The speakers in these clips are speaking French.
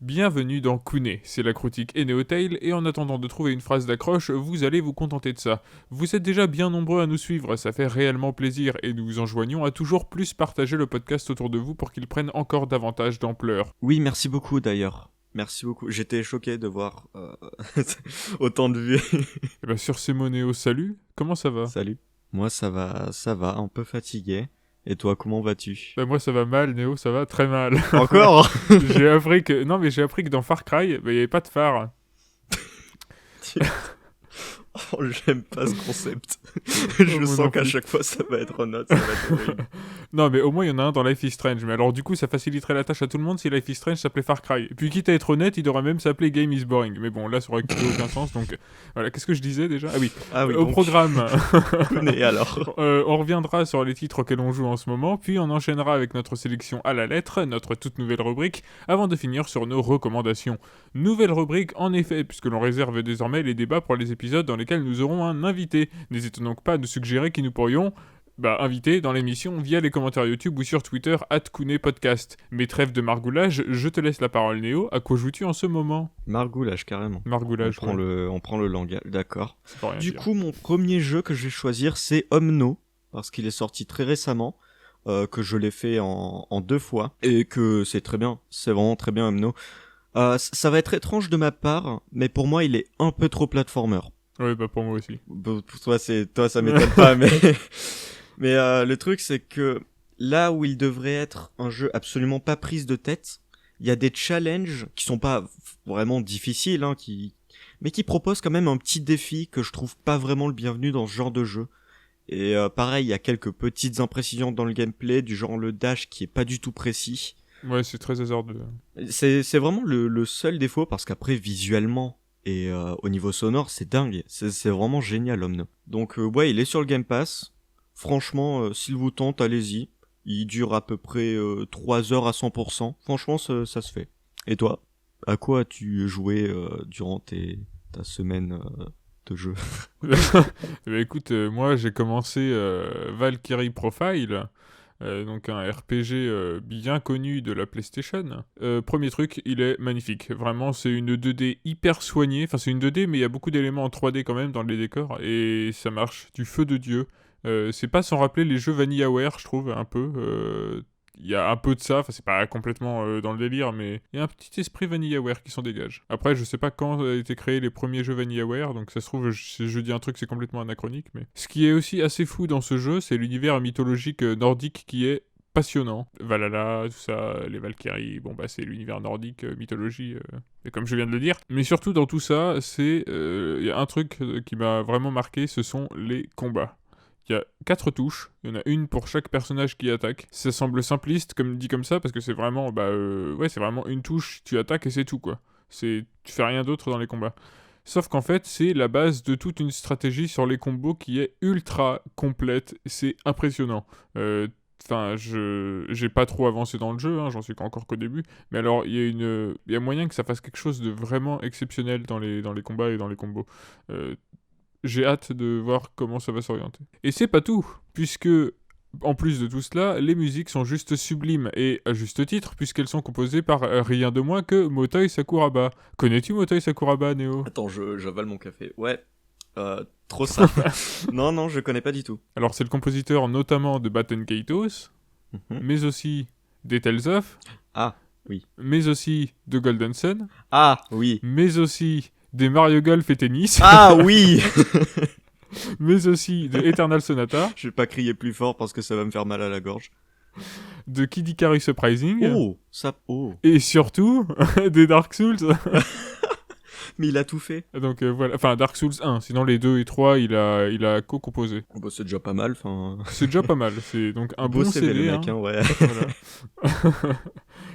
Bienvenue dans Kune, c'est la critique et Neotail, et en attendant de trouver une phrase d'accroche, vous allez vous contenter de ça. Vous êtes déjà bien nombreux à nous suivre, ça fait réellement plaisir, et nous vous enjoignons à toujours plus partager le podcast autour de vous pour qu'il prenne encore davantage d'ampleur. Oui, merci beaucoup d'ailleurs. Merci beaucoup. J'étais choqué de voir autant de vues. Et bien sur ces mots Néo, salut, comment ça va ? Salut. Moi ça va, un peu fatigué. Et toi, comment vas-tu? Moi ça va mal, Néo, ça va très mal. Encore? J'ai appris que dans Far Cry, il n'y avait pas de phare. Oh, j'aime pas ce concept. Je sens qu'à chaque fois ça va être en note, ça va être horrible. Non, mais au moins il y en a un dans Life is Strange. Mais alors du coup, ça faciliterait la tâche à tout le monde si Life is Strange s'appelait Far Cry. Et puis quitte à être honnête, il devrait même s'appeler Game is Boring. Mais bon, là ça aurait aucun sens. Donc voilà, qu'est-ce que je disais déjà ? Ah oui, au donc... programme. Et alors on reviendra sur les titres auxquels on joue en ce moment, puis on enchaînera avec notre sélection à la lettre, notre toute nouvelle rubrique, avant de finir sur nos recommandations. Nouvelle rubrique en effet, puisque l'on réserve désormais les débats pour les épisodes dans lesquels nous aurons un invité. N'hésitez donc pas à nous suggérer qui nous pourrions inviter dans l'émission via les commentaires YouTube ou sur Twitter @KounéPodcast. Mais trêve de margoulage, je te laisse la parole Néo, à quoi joues-tu en ce moment ? Margoulage, carrément. Margoulage, on prend le langage, d'accord. Du dire. coup, mon premier jeu que je vais choisir, c'est Omno, parce qu'il est sorti très récemment, que je l'ai fait en 2 fois, et que c'est très bien, c'est vraiment très bien Omno. Ça va être étrange de ma part, mais pour moi, il est un peu trop platformer. Oui, pour moi aussi. Pour toi, ça m'étonne pas, mais... Mais le truc, c'est que là où il devrait être un jeu absolument pas prise de tête, il y a des challenges qui sont pas vraiment difficiles, hein, mais qui proposent quand même un petit défi que je trouve pas vraiment le bienvenu dans ce genre de jeu. Et pareil, il y a quelques petites imprécisions dans le gameplay, du genre le dash qui est pas du tout précis. Ouais, c'est très hasardeux. C'est vraiment le seul défaut, parce qu'après, visuellement et au niveau sonore, c'est dingue. C'est vraiment génial, Omno. Donc ouais, il est sur le Game Pass. Franchement, s'il vous tente, allez-y. Il dure à peu près 3 heures à 100%. Franchement, ça se fait. Et toi, à quoi as-tu joué durant ta semaine de jeu? Écoute, moi j'ai commencé Valkyrie Profile, donc un RPG bien connu de la PlayStation. Premier truc, il est magnifique. Vraiment, c'est une 2D hyper soignée. Enfin, c'est une 2D, mais il y a beaucoup d'éléments en 3D quand même dans les décors. Et ça marche du feu de Dieu. C'est pas sans rappeler les jeux VanillaWare, je trouve, un peu. Il y a un peu de ça, enfin c'est pas complètement dans le délire, mais il y a un petit esprit VanillaWare qui s'en dégage. Après, je sais pas quand ont été créés les premiers jeux VanillaWare, donc ça se trouve, je dis un truc, c'est complètement anachronique, mais... Ce qui est aussi assez fou dans ce jeu, c'est l'univers mythologique nordique qui est passionnant. Valhalla, tout ça, les Valkyries, c'est l'univers nordique, mythologie, et comme je viens de le dire. Mais surtout dans tout ça, il y a un truc qui m'a vraiment marqué, ce sont les combats. Il y a 4 touches, il y en a une pour chaque personnage qui attaque. Ça semble simpliste, dit comme ça, parce que c'est vraiment, c'est vraiment une touche, tu attaques et c'est tout, quoi. Tu fais rien d'autre dans les combats. Sauf qu'en fait, c'est la base de toute une stratégie sur les combos qui est ultra complète, c'est impressionnant. J'ai pas trop avancé dans le jeu, hein, j'en suis encore qu'au début, mais alors il y a moyen que ça fasse quelque chose de vraiment exceptionnel dans les combats et dans les combos. J'ai hâte de voir comment ça va s'orienter. Et c'est pas tout, puisque, en plus de tout cela, les musiques sont juste sublimes, et à juste titre, puisqu'elles sont composées par rien de moins que Motoi Sakuraba. Connais-tu Motoi Sakuraba, Néo ? Attends, j'avale mon café. Ouais, trop ça. non, je connais pas du tout. Alors c'est le compositeur notamment de Batten Kaitos, mais aussi des Tales of. Ah, oui. Mais aussi de Golden Sun. Ah, oui. Mais aussi... des Mario Golf et Tennis. Ah oui. Mais aussi de Eternal Sonata. Je vais pas crier plus fort parce que ça va me faire mal à la gorge. De Kid Icarus Uprising. Oh. Et surtout, des Dark Souls. Mais il a tout fait. Donc voilà, enfin Dark Souls 1, sinon les 2 et 3, il a co-composé. C'est déjà pas mal, C'est déjà pas mal, c'est donc un bon CV, CV, le mec, hein, ouais. Voilà.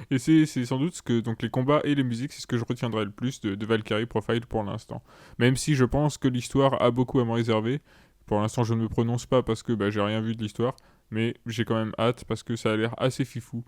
Et c'est sans doute ce que, donc les combats et les musiques, c'est ce que je retiendrai le plus de Valkyrie Profile pour l'instant. Même si je pense que l'histoire a beaucoup à me réserver. Pour l'instant, je ne me prononce pas parce que j'ai rien vu de l'histoire, mais j'ai quand même hâte parce que ça a l'air assez fifou.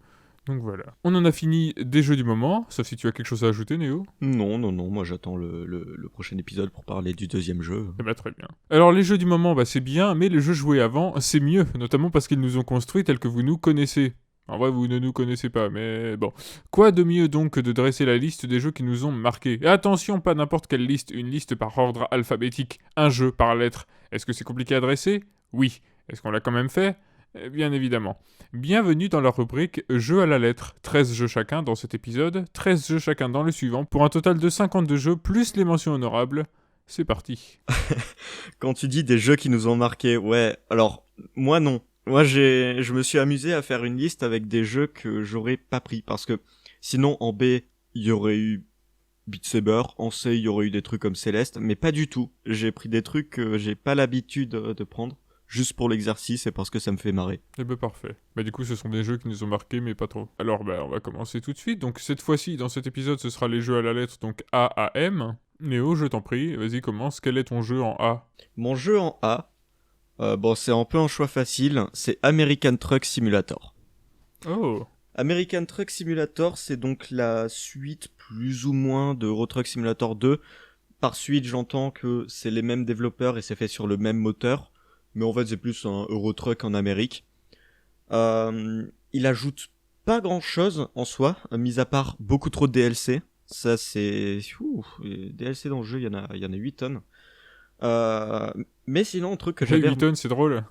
Donc voilà. On en a fini des jeux du moment, sauf si tu as quelque chose à ajouter, Néo. Non, moi j'attends le prochain épisode pour parler du deuxième jeu. Eh très bien. Alors les jeux du moment, c'est bien, mais les jeux joués avant, c'est mieux, notamment parce qu'ils nous ont construits tels que vous nous connaissez. En vrai, vous ne nous connaissez pas, mais bon. Quoi de mieux donc que de dresser la liste des jeux qui nous ont marqués? Et attention, pas n'importe quelle liste, une liste par ordre alphabétique, un jeu par lettre. Est-ce que c'est compliqué à dresser? Oui. Est-ce qu'on l'a quand même fait? Bien évidemment. Bienvenue dans la rubrique Jeux à la lettre. 13 jeux chacun dans cet épisode, 13 jeux chacun dans le suivant, pour un total de 52 jeux, plus les mentions honorables. C'est parti. Quand tu dis des jeux qui nous ont marqués, ouais, alors, moi non. Moi, je me suis amusé à faire une liste avec des jeux que j'aurais pas pris, parce que sinon, en B, il y aurait eu Beat Saber, en C, il y aurait eu des trucs comme Céleste, mais pas du tout. J'ai pris des trucs que j'ai pas l'habitude de prendre, juste pour l'exercice et parce que ça me fait marrer. Eh ben parfait. Bah du coup ce sont des jeux qui nous ont marqués mais pas trop. Alors bah on va commencer tout de suite. Donc cette fois-ci dans cet épisode ce sera les jeux à la lettre donc A à M. Néo je t'en prie, vas-y commence. Quel est ton jeu en A? Mon jeu en A, bon c'est un peu un choix facile, c'est American Truck Simulator. Oh. American Truck Simulator c'est donc la suite plus ou moins de Euro Truck Simulator 2. Par suite j'entends que c'est les mêmes développeurs et c'est fait sur le même moteur. Mais en fait c'est plus un Euro Truck en Amérique. Il ajoute pas grand chose en soi, mis à part beaucoup trop de DLC. Ça c'est... Les DLC dans le jeu, il y en a 8 tonnes. Mais sinon un truc que j'avais... 8 tonnes c'est drôle.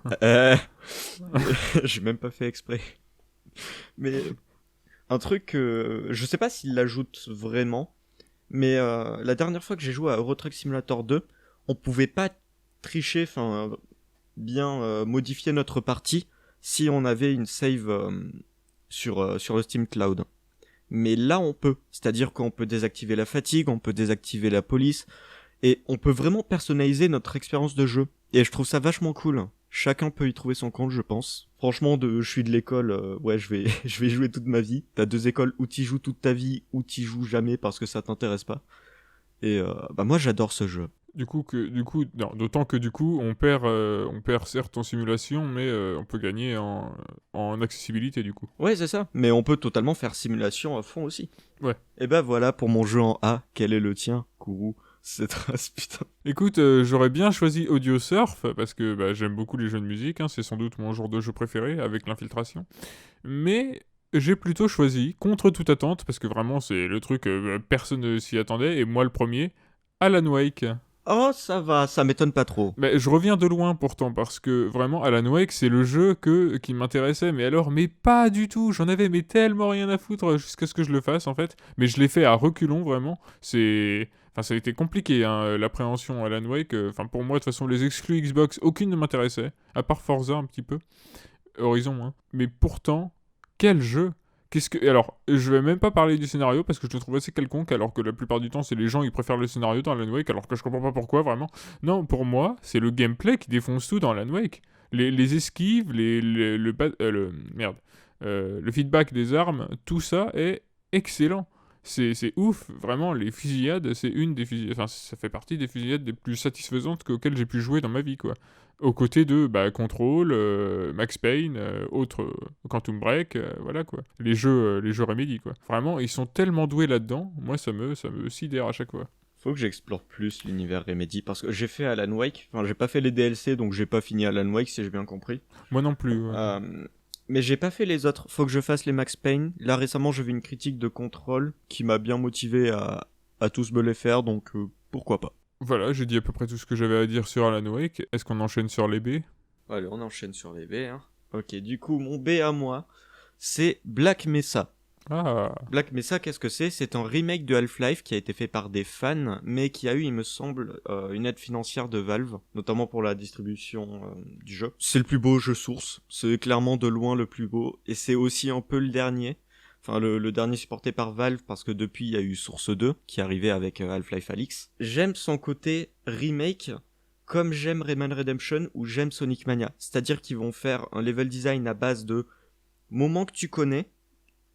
J'ai même pas fait exprès. Mais un truc que... Je sais pas s'il l'ajoute vraiment, mais la dernière fois que j'ai joué à Euro Truck Simulator 2, on pouvait pas tricher, enfin... bien modifier notre partie si on avait une save sur le Steam Cloud. Mais là on peut, c'est-à-dire qu'on peut désactiver la fatigue, on peut désactiver la police, et on peut vraiment personnaliser notre expérience de jeu. Et je trouve ça vachement cool. Chacun peut y trouver son compte, je pense. Franchement, je suis de l'école, ouais, je vais jouer toute ma vie. T'as deux écoles où t'y joues toute ta vie, ou t'y joues jamais parce que ça t'intéresse pas. Et bah moi j'adore ce jeu. Non, d'autant que du coup, on perd certes en simulation, mais on peut gagner en accessibilité du coup. Ouais, c'est ça. Mais on peut totalement faire simulation à fond aussi. Ouais. Et bah voilà pour mon jeu en A. Quel est le tien, Kourou? Cette race, putain. Écoute, j'aurais bien choisi Audio Surf, parce que bah, j'aime beaucoup les jeux de musique, hein, c'est sans doute mon genre de jeu préféré, avec l'infiltration. Mais j'ai plutôt choisi, contre toute attente, parce que vraiment c'est le truc, personne ne s'y attendait, et moi le premier, Alan Wake. Oh, ça va, ça m'étonne pas trop. Mais je reviens de loin pourtant, parce que vraiment, Alan Wake, c'est le jeu qui m'intéressait, mais pas du tout. J'en avais mais tellement rien à foutre jusqu'à ce que je le fasse, en fait. Mais je l'ai fait à reculons, vraiment. Enfin, ça a été compliqué, hein, l'appréhension Alan Wake. Enfin, pour moi, de toute façon, les exclus Xbox, aucune ne m'intéressait, à part Forza un petit peu. Horizon, hein. Mais pourtant, quel jeu! Alors, je vais même pas parler du scénario parce que je le trouve assez quelconque, alors que la plupart du temps, c'est les gens qui préfèrent le scénario dans Alan Wake, alors que je comprends pas pourquoi, vraiment. Non, pour moi, c'est le gameplay qui défonce tout dans Alan Wake. Les esquives, le feedback des armes, tout ça est excellent. C'est ouf, vraiment, les fusillades, c'est une des fusillades... Enfin, ça fait partie des fusillades les plus satisfaisantes auxquelles j'ai pu jouer dans ma vie, quoi. Aux côtés de Control, Max Payne, Quantum Break, voilà quoi. Les jeux Remedy quoi. Vraiment, ils sont tellement doués là-dedans, moi ça me sidère à chaque fois. Faut que j'explore plus l'univers Remedy parce que j'ai fait Alan Wake, enfin j'ai pas fait les DLC donc j'ai pas fini Alan Wake si j'ai bien compris. Moi non plus. Ouais. Mais j'ai pas fait les autres, faut que je fasse les Max Payne. Là récemment j'ai vu une critique de Control qui m'a bien motivé à tous me les faire donc pourquoi pas. Voilà, j'ai dit à peu près tout ce que j'avais à dire sur Alan Wake. Est-ce qu'on enchaîne sur les B? Allez, on enchaîne sur les B, hein. Ok, du coup, mon B à moi, c'est Black Mesa. Ah. Black Mesa, qu'est-ce que c'est? C'est un remake de Half-Life qui a été fait par des fans, mais qui a eu, il me semble, une aide financière de Valve, notamment pour la distribution du jeu. C'est le plus beau jeu source, c'est clairement de loin le plus beau, et c'est aussi un peu le dernier. Enfin, le dernier supporté par Valve, parce que depuis, il y a eu Source 2, qui arrivait avec Half-Life Alyx. J'aime son côté remake, comme j'aime Rayman Redemption, ou j'aime Sonic Mania. C'est-à-dire qu'ils vont faire un level design à base de moments que tu connais,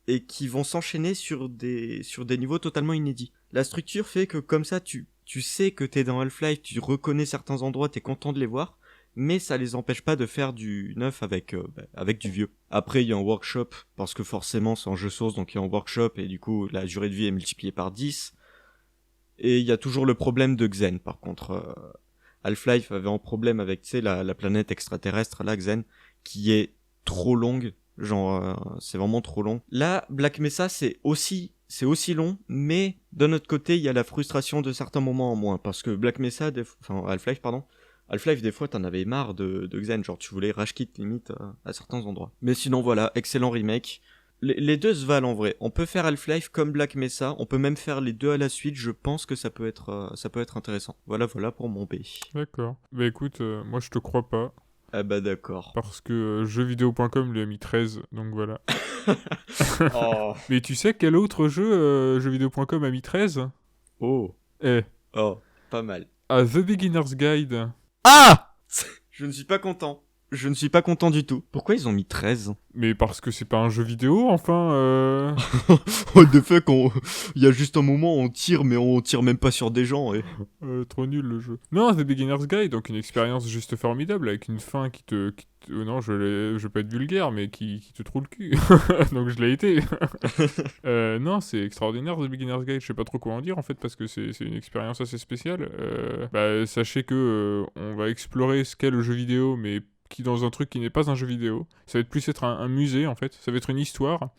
et qui vont s'enchaîner sur des niveaux totalement inédits. La structure fait que, comme ça, tu sais que t'es dans Half-Life, tu reconnais certains endroits, t'es content de les voir, mais ça les empêche pas de faire du neuf avec du vieux. Après, il y a un workshop, parce que forcément, c'est un jeu source, donc il y a un workshop, et du coup, la durée de vie est multipliée par 10. Et il y a toujours le problème de Xen, par contre. Half-Life avait un problème avec, tu sais, la planète extraterrestre, là, Xen, qui est trop longue, Genre, c'est vraiment trop long. Là, Black Mesa, c'est aussi long, mais d'un autre côté, il y a la frustration de certains moments en moins. Parce que Black Mesa, enfin Half-Life, pardon. Half-Life, des fois, t'en avais marre de Xen. Genre, tu voulais rage quit limite à certains endroits. Mais sinon, voilà, excellent remake. Les deux se valent en vrai. On peut faire Half-Life comme Black Mesa. On peut même faire les deux à la suite. Je pense que ça peut être intéressant. Voilà pour mon B. D'accord. Bah écoute, moi je te crois pas. Ah bah d'accord. Parce que jeuxvideo.com lui a mis 13, donc voilà. Oh. Mais tu sais quel autre jeu jeuxvideo.com a mis 13? Oh. Eh, Oh. Pas mal. à The Beginner's Guide. Ah. Je ne suis pas content. Je ne suis pas content du tout. Pourquoi ils ont mis 13? Mais parce que c'est pas un jeu vidéo, enfin. What the fuck, il y a juste un moment où on tire, mais on tire même pas sur des gens. Trop nul le jeu. Non, The Beginner's Guide, donc une expérience juste formidable avec une fin non, je vais pas être vulgaire, mais qui te trouve le cul. Donc je l'ai été. Non, c'est extraordinaire The Beginner's Guide. Je sais pas trop quoi en dire en fait parce que c'est une expérience assez spéciale. Sachez que on va explorer ce qu'est le jeu vidéo, mais qui dans un truc qui n'est pas un jeu vidéo. Ça va être plus être un musée en fait. Ça va être une histoire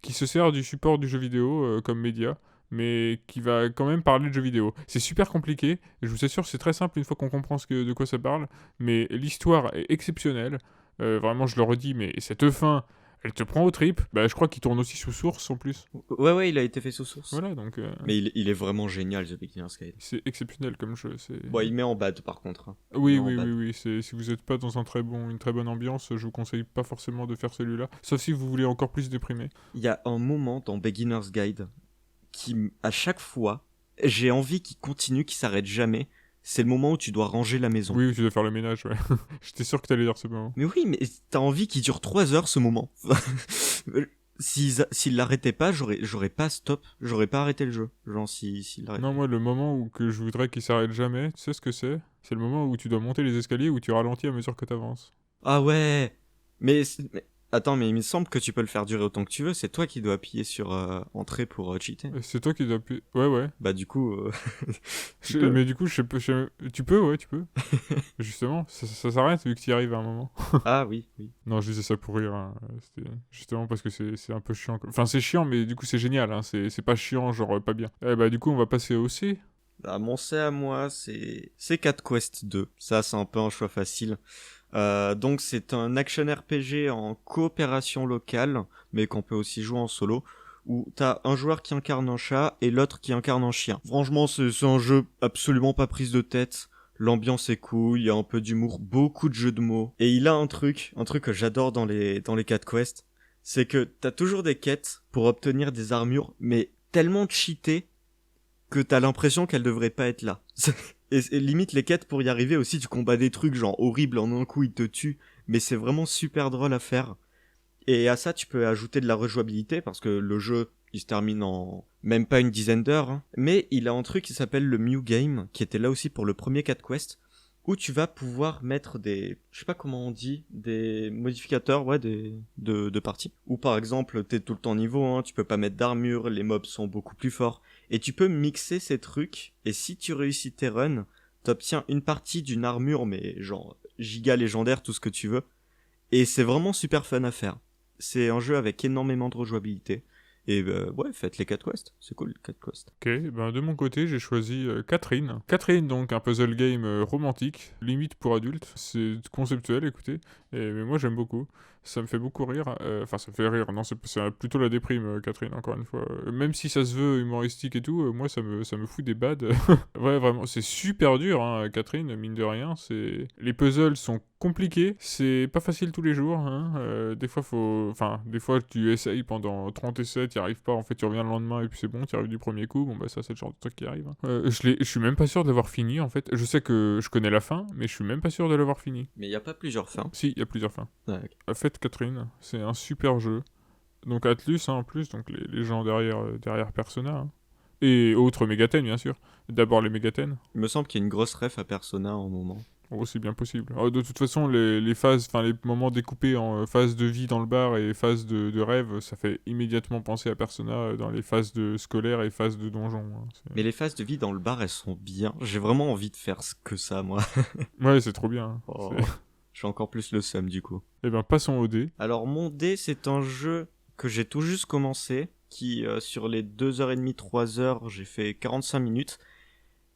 qui se sert du support du jeu vidéo comme média, mais qui va quand même parler de jeux vidéo. C'est super compliqué, et je vous assure c'est très simple une fois qu'on comprend de quoi ça parle, mais l'histoire est exceptionnelle. Vraiment je le redis, mais cette fin, elle te prend aux tripes. Bah je crois qu'il tourne aussi sous source en plus. Ouais, il a été fait sous source. Voilà, donc... Mais il est vraiment génial, The Beginner's Guide. c'est exceptionnel comme jeu. Bon, il met en bad par contre. Hein. Oui. Si vous n'êtes pas dans une très bonne ambiance, je vous conseille pas forcément de faire celui-là. Sauf si vous voulez encore plus déprimer. Il y a un moment dans Beginner's Guide qui, à chaque fois, j'ai envie qu'il continue, qu'il s'arrête jamais. C'est le moment où tu dois ranger la maison. Oui, tu dois faire le ménage, ouais. J'étais sûr que t'allais dire ce moment. Mais oui, mais t'as envie qu'il dure 3 heures ce moment. S'il l'arrêtait pas, j'aurais pas stop. J'aurais pas arrêté le jeu. Genre, s'il l'arrêtait. Non, moi, le moment où que je voudrais qu'il s'arrête jamais, tu sais ce que c'est? C'est le moment où tu dois monter les escaliers où tu ralentis à mesure que t'avances. Ah ouais. Attends, mais il me semble que tu peux le faire durer autant que tu veux. C'est toi qui dois appuyer sur entrée pour cheater. C'est toi qui dois appuyer... Ouais. Bah du coup... Mais du coup, tu peux, ouais, tu peux. Justement, ça s'arrête vu que tu y arrives à un moment. Ah oui. Non, je disais ça pour rire. Hein. C'était justement parce que c'est un peu chiant. Enfin, c'est chiant, mais du coup, c'est génial. Hein. C'est pas chiant, genre pas bien. Bah, du coup, on va passer au C. Ah, mon C à moi, c'est Cat Quest 2. Ça, c'est un peu un choix facile. Donc, c'est un action RPG en coopération locale, mais qu'on peut aussi jouer en solo, où t'as un joueur qui incarne un chat et l'autre qui incarne un chien. Franchement, c'est un jeu absolument pas prise de tête. L'ambiance est cool, il y a un peu d'humour, beaucoup de jeux de mots. Et il a un truc que j'adore dans les Cat Quest, c'est que t'as toujours des quêtes pour obtenir des armures, mais tellement cheatées que t'as l'impression qu'elles devraient pas être là. Et limite, les quêtes pour y arriver aussi, tu combats des trucs genre horribles, en un coup ils te tuent, mais c'est vraiment super drôle à faire. Et à ça, tu peux ajouter de la rejouabilité, parce que le jeu, il se termine en même pas une dizaine d'heures, hein. Mais il a un truc qui s'appelle le Mew Game, qui était là aussi pour le premier Cat Quest, où tu vas pouvoir mettre je sais pas comment on dit, des modificateurs, ouais, de parties. Ou par exemple, t'es tout le temps niveau 1, tu peux pas mettre d'armure, les mobs sont beaucoup plus forts. Et tu peux mixer ces trucs, et si tu réussis tes runs, t'obtiens une partie d'une armure, mais genre giga légendaire, tout ce que tu veux. Et c'est vraiment super fun à faire. C'est un jeu avec énormément de rejouabilité. Et ouais, faites les 4 quests, c'est cool, 4 quests. Ok, ben de mon côté, j'ai choisi Catherine. Catherine, donc un puzzle game romantique, limite pour adultes. C'est conceptuel, écoutez, mais moi j'aime beaucoup. Ça me fait beaucoup rire. Enfin, ça me fait rire, non, c'est plutôt la déprime, Catherine, encore une fois. Même si ça se veut humoristique et tout, moi ça me fout des bads. Ouais, vraiment, c'est super dur, hein, Catherine, mine de rien. Les puzzles sont compliqués, c'est pas facile tous les jours. Hein. Des fois tu essayes pendant 30 essais, t'y arrives pas, en fait tu reviens le lendemain et puis c'est bon, t'y arrives du premier coup. Bon bah ça c'est le genre de truc qui arrive. Hein. Je suis même pas sûr de l'avoir fini en fait. Je sais que je connais la fin, mais je suis même pas sûr de l'avoir fini. Mais il y a pas plusieurs fins. Si, il y a plusieurs fins. Ah, okay. Faites Catherine, c'est un super jeu. Donc Atlus hein, en plus, donc les gens derrière Persona. Hein. Et autres Megaten bien sûr. D'abord les Megaten. Il me semble qu'il y a une grosse ref à Persona en moment. Oh, c'est bien possible. De toute façon, les phases, enfin les moments découpés en phases de vie dans le bar et phases de rêve, ça fait immédiatement penser à Persona dans les phases de scolaire et phases de donjon. Hein. Mais les phases de vie dans le bar, elles sont bien. J'ai vraiment envie de faire que ça, moi. Ouais, c'est trop bien. Oh. J'ai encore plus le seum du coup. Eh bien, passons au dé. Alors mon dé, c'est un jeu que j'ai tout juste commencé, qui sur les 2h30, 3h, j'ai fait 45 minutes.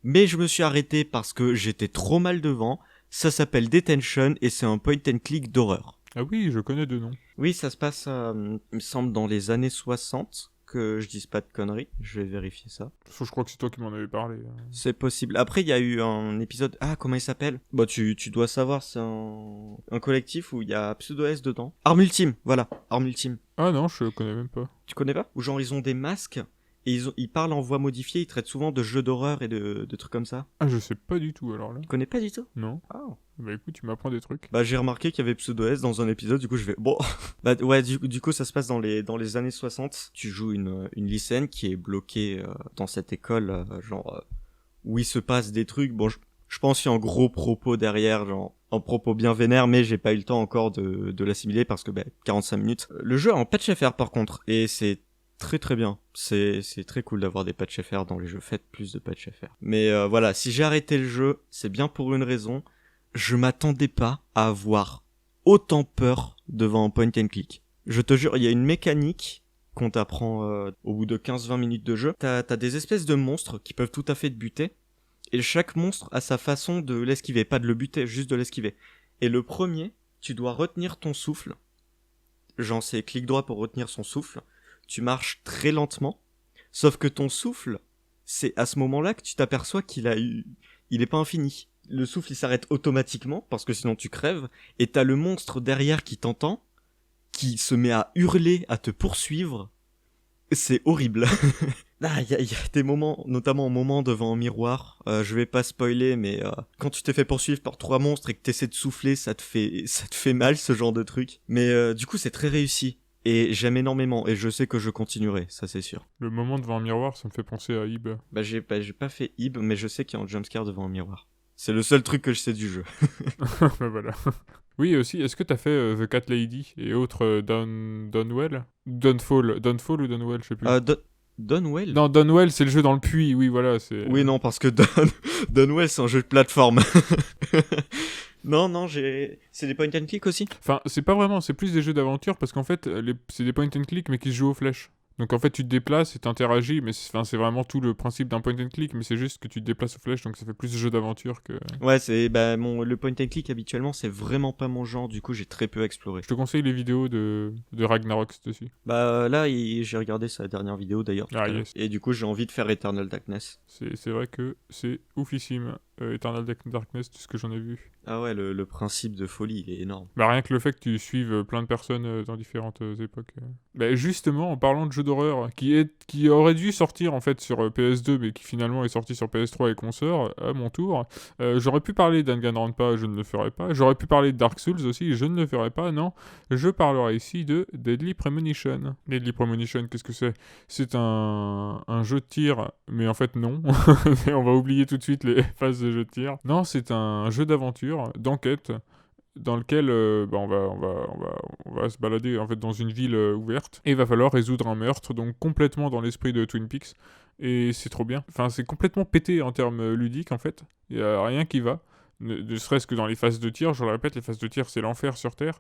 Mais je me suis arrêté parce que j'étais trop mal devant. Ça s'appelle Detention et c'est un point and click d'horreur. Ah oui, je connais deux noms. Oui, ça se passe, il me semble, dans les années 60, que je dise pas de conneries, je vais vérifier ça. Je crois que c'est toi qui m'en avais parlé. C'est possible. Après, il y a eu un épisode... Ah, comment il s'appelle? Bah, tu dois savoir, c'est un collectif où il y a Pseudo S dedans. Arme Ultime, voilà, Arme Ultime. Ah non, je connais même pas. Tu connais pas? Où genre, ils ont des masques, et ils parlent en voix modifiée, ils traitent souvent de jeux d'horreur et de trucs comme ça. Ah, je sais pas du tout alors là. Tu connais pas du tout? Non. Ah. Bah écoute, tu m'apprends des trucs. Bah j'ai remarqué qu'il y avait Pseudo S dans un épisode, du coup je vais... Bon, bah ouais, du coup ça se passe dans les années 60. Tu joues une lycéenne qui est bloquée dans cette école, où il se passe des trucs. Bon, je pense qu'il y a un gros propos derrière, genre un propos bien vénère, mais j'ai pas eu le temps encore de l'assimiler parce que 45 minutes. Le jeu a un patch FR par contre, et c'est très très bien. C'est très cool d'avoir des patchs FR dans les jeux. Faites plus de patchs FR. Mais voilà, si j'ai arrêté le jeu, c'est bien pour une raison. Je m'attendais pas à avoir autant peur devant un point and click. Je te jure, il y a une mécanique qu'on t'apprend au bout de 15-20 minutes de jeu. T'as des espèces de monstres qui peuvent tout à fait te buter. Et chaque monstre a sa façon de l'esquiver. Pas de le buter, juste de l'esquiver. Et le premier, tu dois retenir ton souffle. Genre c'est clic droit pour retenir son souffle. Tu marches très lentement. Sauf que ton souffle, c'est à ce moment-là que tu t'aperçois il est pas infini. Le souffle il s'arrête automatiquement parce que sinon tu crèves et t'as le monstre derrière qui t'entend, qui se met à hurler, à te poursuivre. C'est horrible. Ah, y a des moments, notamment un moment devant un miroir, je vais pas spoiler, mais quand tu t'es fait poursuivre par 3 monstres et que t'essaies de souffler, ça te fait mal ce genre de truc. Mais du coup c'est très réussi. Et j'aime énormément, et je sais que je continuerai, ça c'est sûr. Le moment devant un miroir, ça me fait penser à Ib. J'ai pas fait Ib, mais je sais qu'il y a un jumpscare devant un miroir. C'est le seul truc que je sais du jeu. Bah voilà. Oui, aussi, est-ce que t'as fait The Cat Lady et autres Downwell Downfall ou Downwell, je sais plus. Downwell? Non, Downwell, c'est le jeu dans le puits, oui, voilà, c'est... Oui, non, parce que Downwell, c'est un jeu de plateforme. Non, c'est des point and click aussi? Enfin, c'est pas vraiment, c'est plus des jeux d'aventure, parce qu'en fait, c'est des point and click, mais qui se jouent aux flèches. Donc en fait, tu te déplaces et t'interagis, mais c'est vraiment tout le principe d'un point and click, mais c'est juste que tu te déplaces aux flèches, donc ça fait plus jeu d'aventure que... Ouais, le point and click habituellement, c'est vraiment pas mon genre, du coup j'ai très peu exploré. Je te conseille les vidéos de Ragnarok dessus. Bah là, j'ai regardé sa dernière vidéo d'ailleurs. Yes. Et du coup, j'ai envie de faire Eternal Darkness. C'est vrai que c'est oufissime, Eternal Darkness, tout ce que j'en ai vu. Ah ouais, le principe de folie, il est énorme. Bah rien que le fait que tu suives plein de personnes dans différentes époques. Bah justement, en parlant de jeux d'horreur, qui aurait dû sortir en fait sur PS2, mais qui finalement est sorti sur PS3 et consort, à mon tour, j'aurais pu parler d'Danganronpa, je ne le ferai pas. J'aurais pu parler de Dark Souls aussi, je ne le ferai pas, non. Je parlerai ici de Deadly Premonition. Deadly Premonition, qu'est-ce que c'est? C'est un jeu de tir, mais en fait non. On va oublier tout de suite les phases de jeu de tir. Non, c'est un jeu d'aventure, d'enquête, dans lequel on va se balader en fait dans une ville ouverte et il va falloir résoudre un meurtre, donc complètement dans l'esprit de Twin Peaks, et c'est trop bien. Enfin, c'est complètement pété en termes ludiques en fait, il y a rien qui va. Ne serait-ce que dans les phases de tir, je le répète, les phases de tir c'est l'enfer sur Terre.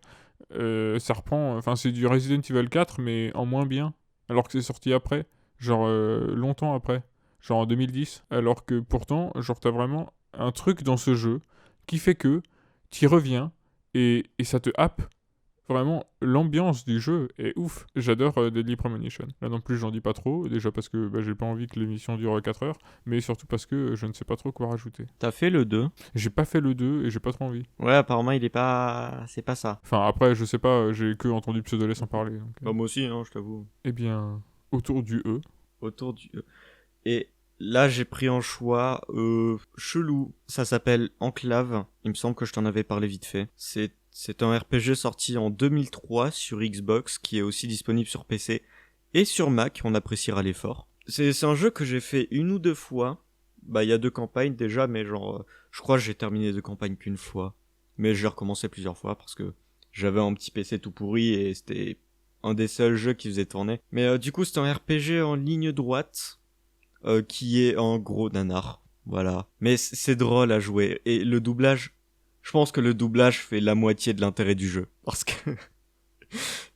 Ça reprend, enfin c'est du Resident Evil 4 mais en moins bien, alors que c'est sorti après, genre longtemps après, genre en 2010, alors que pourtant, genre t'as vraiment un truc dans ce jeu qui fait que t'y reviens et ça te happe. Vraiment, l'ambiance du jeu est ouf. J'adore Deadly Premonition. Là non plus, j'en dis pas trop. Déjà parce que j'ai pas envie que l'émission dure 4 heures. Mais surtout parce que je ne sais pas trop quoi rajouter. T'as fait le 2? J'ai pas fait le 2 et j'ai pas trop envie. Ouais, apparemment, il est pas... C'est pas ça. Enfin, après, je sais pas, j'ai que entendu Pseudoless en parler. Donc, Bah, moi aussi, hein, je t'avoue. Eh bien, autour du E. Autour du E. Et là, j'ai pris un choix chelou. Ça s'appelle Enclave. Il me semble que je t'en avais parlé vite fait. C'est un RPG sorti en 2003 sur Xbox, qui est aussi disponible sur PC et sur Mac, on appréciera l'effort. C'est un jeu que j'ai fait 1 ou 2 fois. Bah, il y a 2 campagnes déjà, mais genre, je crois que j'ai terminé 2 campagnes qu'une fois. Mais j'ai recommencé plusieurs fois parce que j'avais un petit PC tout pourri et c'était un des seuls jeux qui faisait tourner. Mais du coup, c'est un RPG en ligne droite, qui est en gros nanar. Voilà. Mais c'est drôle à jouer. Et le doublage, Je pense que le doublage fait la moitié de l'intérêt du jeu. Parce que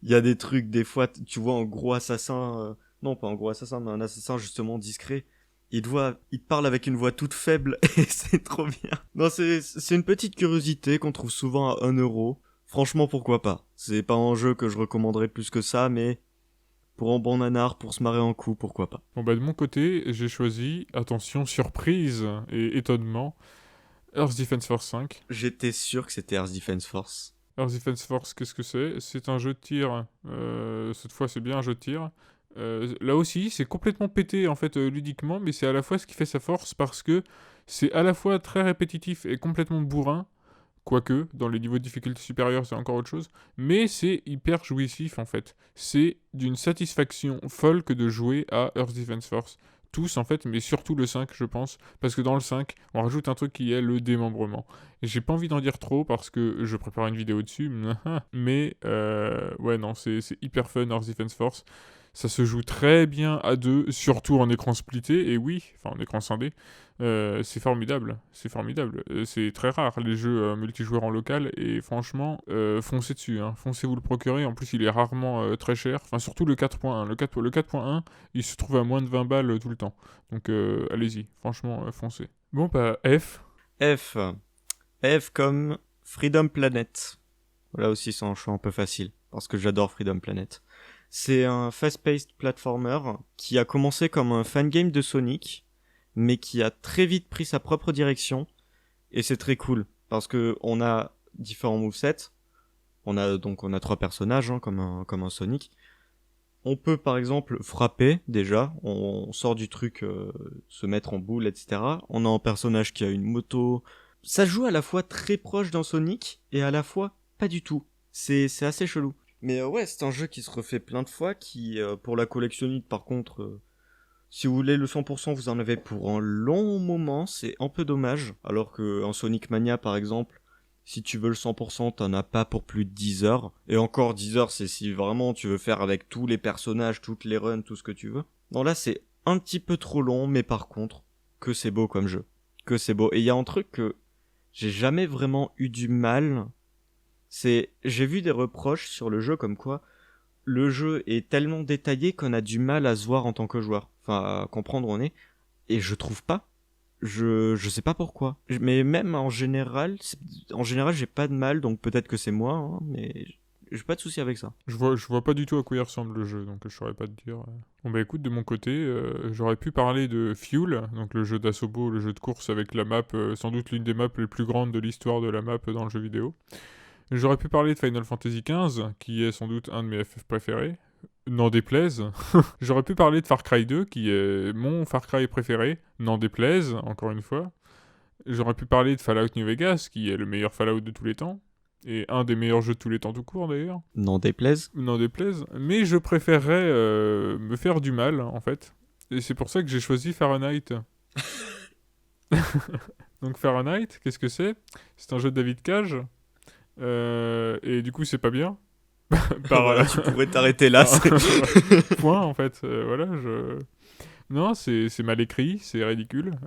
il y a des trucs, des fois, tu vois un gros assassin, non pas un gros assassin, mais un assassin justement discret. Il te parle avec une voix toute faible et c'est trop bien. Non, c'est une petite curiosité qu'on trouve souvent à 1€. Franchement, pourquoi pas. C'est pas un jeu que je recommanderais plus que ça, mais pour un bon nanar, pour se marrer en coup, pourquoi pas. Bon bah de mon côté, j'ai choisi, attention, surprise et étonnement, Earth Defense Force 5. J'étais sûr que c'était Earth Defense Force. Earth Defense Force, qu'est-ce que c'est? C'est un jeu de tir, cette fois c'est bien un jeu de tir. Là aussi, c'est complètement pété en fait ludiquement, mais c'est à la fois ce qui fait sa force parce que c'est à la fois très répétitif et complètement bourrin, quoique dans les niveaux de difficulté supérieurs c'est encore autre chose, mais c'est hyper jouissif en fait. C'est d'une satisfaction folle que de jouer à Earth Defense Force. Tous en fait, mais surtout le 5 je pense, parce que dans le 5, on rajoute un truc qui est le démembrement. Et j'ai pas envie d'en dire trop parce que je prépare une vidéo dessus, mais ouais non, c'est hyper fun Earth Defense Force. Ça se joue très bien à deux, surtout en écran splitté, et oui, enfin en écran scindé. C'est formidable, c'est formidable. C'est très rare les jeux multijoueurs en local, et franchement, foncez dessus, hein. Foncez vous le procurer. En plus, il est rarement très cher. Enfin, surtout le 4.1. Le 4.1, il se trouve à moins de 20 balles tout le temps. Donc, allez-y, franchement, foncez. Bon, bah, F. F. F comme Freedom Planet. Là aussi, c'est un choix un peu facile, parce que j'adore Freedom Planet. C'est un fast-paced platformer qui a commencé comme un fangame de Sonic, mais qui a très vite pris sa propre direction, et c'est très cool, parce que on a différents movesets, on a 3 personnages, hein, comme un Sonic. On peut par exemple frapper, déjà, on sort du truc, se mettre en boule, etc. On a un personnage qui a une moto. Ça joue à la fois très proche d'un Sonic, et à la fois pas du tout. C'est assez chelou. Mais ouais, c'est un jeu qui se refait plein de fois, qui, pour la collectionnite par contre, si vous voulez le 100%, vous en avez pour un long moment, c'est un peu dommage. Alors qu'un Sonic Mania par exemple, si tu veux le 100%, t'en as pas pour plus de 10 heures. Et encore 10 heures, c'est si vraiment tu veux faire avec tous les personnages, toutes les runs, tout ce que tu veux. Non, là c'est un petit peu trop long, mais par contre, que c'est beau comme jeu. Que c'est beau. Et il y a un truc que j'ai jamais vraiment eu du mal. J'ai vu des reproches sur le jeu comme quoi le jeu est tellement détaillé qu'on a du mal à se voir en tant que joueur. Enfin, à comprendre où on est. Et je trouve pas. Je sais pas pourquoi. Mais même en général, j'ai pas de mal, donc peut-être que c'est moi, hein, mais j'ai pas de souci avec ça. Je vois pas du tout à quoi il ressemble le jeu, donc je saurais pas te dire. Bon bah écoute, de mon côté, j'aurais pu parler de Fuel, donc le jeu d'Asobo, le jeu de course avec la map, sans doute l'une des maps les plus grandes de l'histoire de la map dans le jeu vidéo. J'aurais pu parler de Final Fantasy XV, qui est sans doute un de mes FF préférés. N'en déplaise. J'aurais pu parler de Far Cry 2, qui est mon Far Cry préféré. N'en déplaise, encore une fois. J'aurais pu parler de Fallout New Vegas, qui est le meilleur Fallout de tous les temps. Et un des meilleurs jeux de tous les temps tout court, d'ailleurs. N'en déplaise. N'en déplaise. Mais je préférerais me faire du mal, en fait. Et c'est pour ça que j'ai choisi Fahrenheit. Donc Fahrenheit, qu'est-ce que c'est? C'est un jeu de David Cage. Et du coup, c'est pas bien. Voilà, tu pourrais t'arrêter là. Point, en fait. Voilà, Non, c'est mal écrit, c'est ridicule.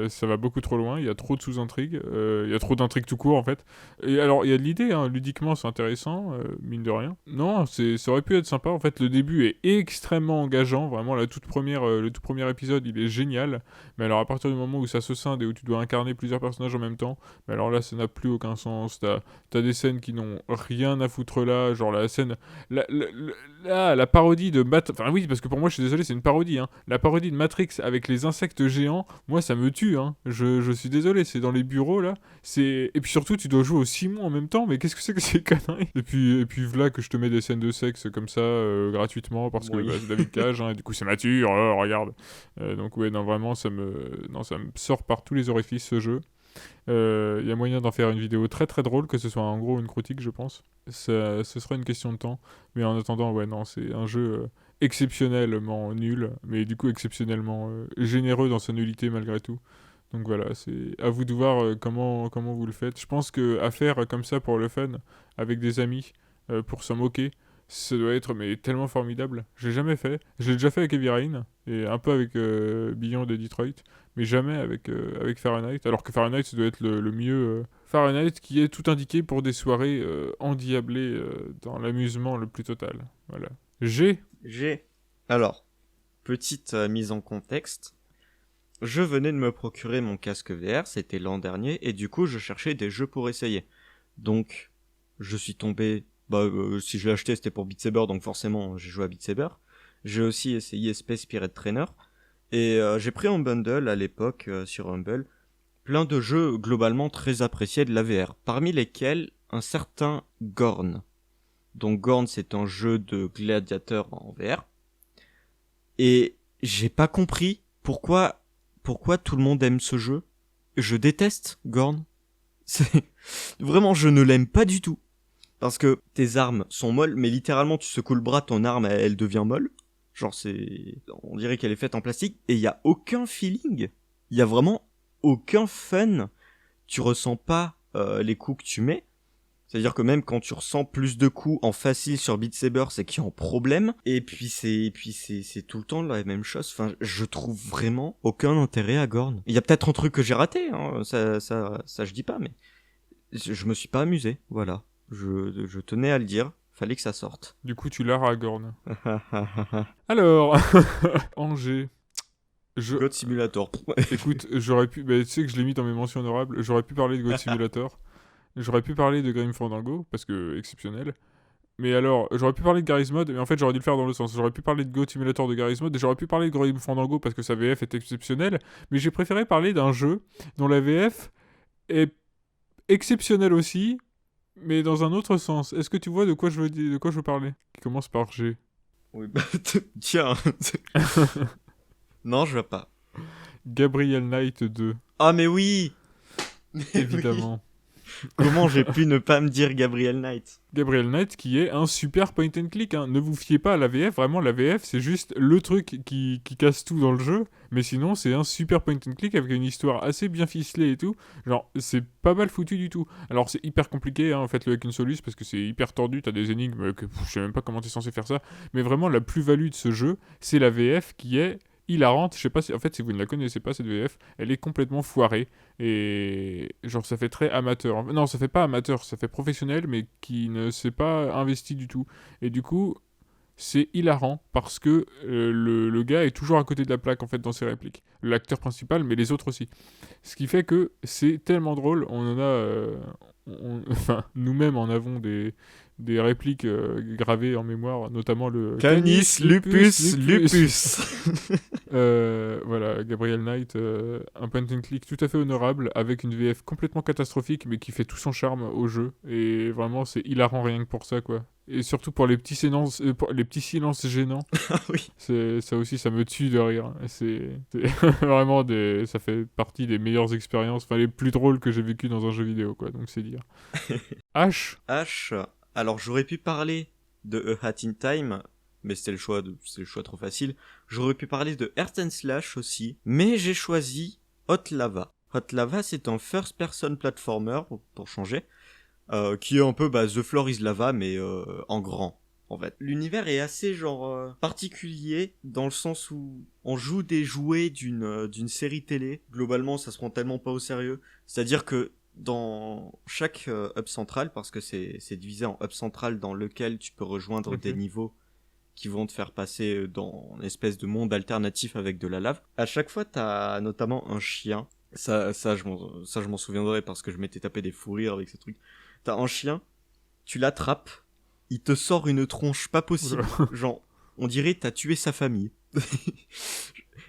Ça va beaucoup trop loin, il y a trop de sous-intrigues. Il y a trop d'intrigues tout court, en fait. Et alors, il y a de l'idée, hein, ludiquement, c'est intéressant, mine de rien. Non, ça aurait pu être sympa. En fait, le début est extrêmement engageant. Vraiment, le tout premier épisode, il est génial. Mais alors, à partir du moment où ça se scinde et où tu dois incarner plusieurs personnages en même temps, mais alors là, ça n'a plus aucun sens. T'as des scènes qui n'ont rien à foutre là. Genre, la scène... La parodie de Enfin oui, parce que pour moi, je suis désolé, c'est une parodie, hein. La parodie de Matrix avec les insectes géants, moi ça me tue, hein. Je suis désolé, c'est dans les bureaux là. Et puis surtout, tu dois jouer au Simon en même temps, mais qu'est-ce que c'est que ces conneries? Et puis voilà que je te mets des scènes de sexe comme ça, gratuitement, parce que Oui. bah, c'est David Cage, hein, et du coup c'est mature, regarde. Donc ouais, non, vraiment, ça me sort par tous les orifices ce jeu. Il y a moyen d'en faire une vidéo très très drôle, que ce soit en gros une critique, je pense. Ce sera une question de temps. Mais en attendant, ouais, non, c'est un jeu exceptionnellement nul, mais du coup exceptionnellement généreux dans sa nullité malgré tout. Donc voilà, c'est à vous de voir comment vous le faites. Je pense que à faire comme ça pour le fun, avec des amis, pour s'en moquer, Ça doit être mais tellement formidable. J'ai jamais fait. Je l'ai déjà fait avec Heavy Rain et un peu avec Beyond et Detroit, mais jamais avec Fahrenheit. Alors que Fahrenheit, ça doit être le mieux. Fahrenheit qui est tout indiqué pour des soirées endiablées dans l'amusement le plus total. Voilà. J'ai. J'ai. Alors, petite mise en contexte. Je venais de me procurer mon casque VR, c'était l'an dernier, et du coup je cherchais des jeux pour essayer. Donc, je suis tombé... si je l'ai acheté c'était pour Beat Saber, donc forcément j'ai joué à Beat Saber. J'ai aussi essayé Space Pirate Trainer, et j'ai pris en bundle à l'époque sur Humble plein de jeux globalement très appréciés de la VR, parmi lesquels un certain Gorn. Donc Gorn c'est un jeu de gladiateur en VR, et j'ai pas compris pourquoi tout le monde aime ce jeu. Je déteste Gorn. C'est vraiment, je ne l'aime pas du tout. Parce que tes armes sont molles, mais littéralement tu secoues le bras, ton arme elle devient molle. Genre on dirait qu'elle est faite en plastique et il y a aucun feeling. Il y a vraiment aucun fun. Tu ressens pas les coups que tu mets. C'est-à-dire que même quand tu ressens plus de coups en facile sur Beat Saber, c'est qu'il y a un problème. Et puis c'est tout le temps la même chose. Enfin, je trouve vraiment aucun intérêt à Gorn. Il y a peut-être un truc que j'ai raté, hein. Ça je dis pas, mais je me suis pas amusé. Voilà. Je tenais à le dire. Fallait que ça sorte. Du coup, tu l'as Aragorn. Alors, Angers. God Simulator. Écoute, j'aurais pu. Bah, tu sais que je l'ai mis dans mes mentions honorables. J'aurais pu parler de God Simulator. J'aurais pu parler de Grim Fandango, parce que exceptionnel. Mais alors, j'aurais pu parler de Garry's Mod, mais en fait, j'aurais dû le faire dans le sens. J'aurais pu parler de God Simulator de Garry's Mod, et j'aurais pu parler de Grim Fandango, parce que sa VF est exceptionnelle. Mais j'ai préféré parler d'un jeu dont la VF est exceptionnelle aussi, mais dans un autre sens. Est-ce que tu vois de quoi je veux parler? Qui commence par G. Oui, bah, tiens. Non, je vois pas. Gabriel Knight 2. Ah, mais oui! Mais Évidemment. oui. Comment j'ai pu ne pas me dire Gabriel Knight? Gabriel Knight qui est un super point and click, hein. Ne vous fiez pas à la VF, vraiment la VF c'est juste le truc qui casse tout dans le jeu, mais sinon c'est un super point and click avec une histoire assez bien ficelée et tout, genre c'est pas mal foutu du tout. Alors c'est hyper compliqué, hein, faites-le avec une soluce parce que c'est hyper tordu, t'as des énigmes que je sais même pas comment t'es censé faire ça, mais vraiment la plus-value de ce jeu c'est la VF qui est hilarante. Je sais pas si, en fait, si vous ne la connaissez pas, cette VF, elle est complètement foirée. Et genre, ça fait très amateur. Non, ça fait pas amateur, ça fait professionnel, mais qui ne s'est pas investi du tout. Et du coup, c'est hilarant parce que le gars est toujours à côté de la plaque, en fait, dans ses répliques. L'acteur principal, mais les autres aussi. Ce qui fait que c'est tellement drôle. On en a. Enfin, nous-mêmes en avons des répliques gravées en mémoire, notamment le Canis lupus lupus. Voilà, Gabriel Knight, un point and click tout à fait honorable, avec une VF complètement catastrophique, mais qui fait tout son charme au jeu. Et vraiment, c'est hilarant rien que pour ça, quoi. Et surtout pour les petits silences gênants. Ah oui. Ça aussi, ça me tue de rire. C'est vraiment ça fait partie des meilleures expériences, enfin les plus drôles que j'ai vécues dans un jeu vidéo, quoi. Donc c'est dire. H. H. Alors j'aurais pu parler de A Hat in Time, mais c'est le choix trop facile. J'aurais pu parler de Earth and Slash aussi, mais j'ai choisi Hot Lava. Hot Lava, c'est un first-person platformer, pour changer, qui est un peu The Floor is Lava, mais en grand, en fait. L'univers est assez particulier, dans le sens où on joue des jouets d'une série télé. Globalement, ça se prend tellement pas au sérieux. C'est-à-dire que dans chaque hub central, parce que c'est divisé en hub central dans lequel tu peux rejoindre des niveaux qui vont te faire passer dans une espèce de monde alternatif avec de la lave. À chaque fois, t'as notamment un chien. Ça, je m'en souviendrai parce que je m'étais tapé des fous rires avec ces trucs. T'as un chien, tu l'attrapes, il te sort une tronche pas possible. Genre, on dirait t'as tué sa famille.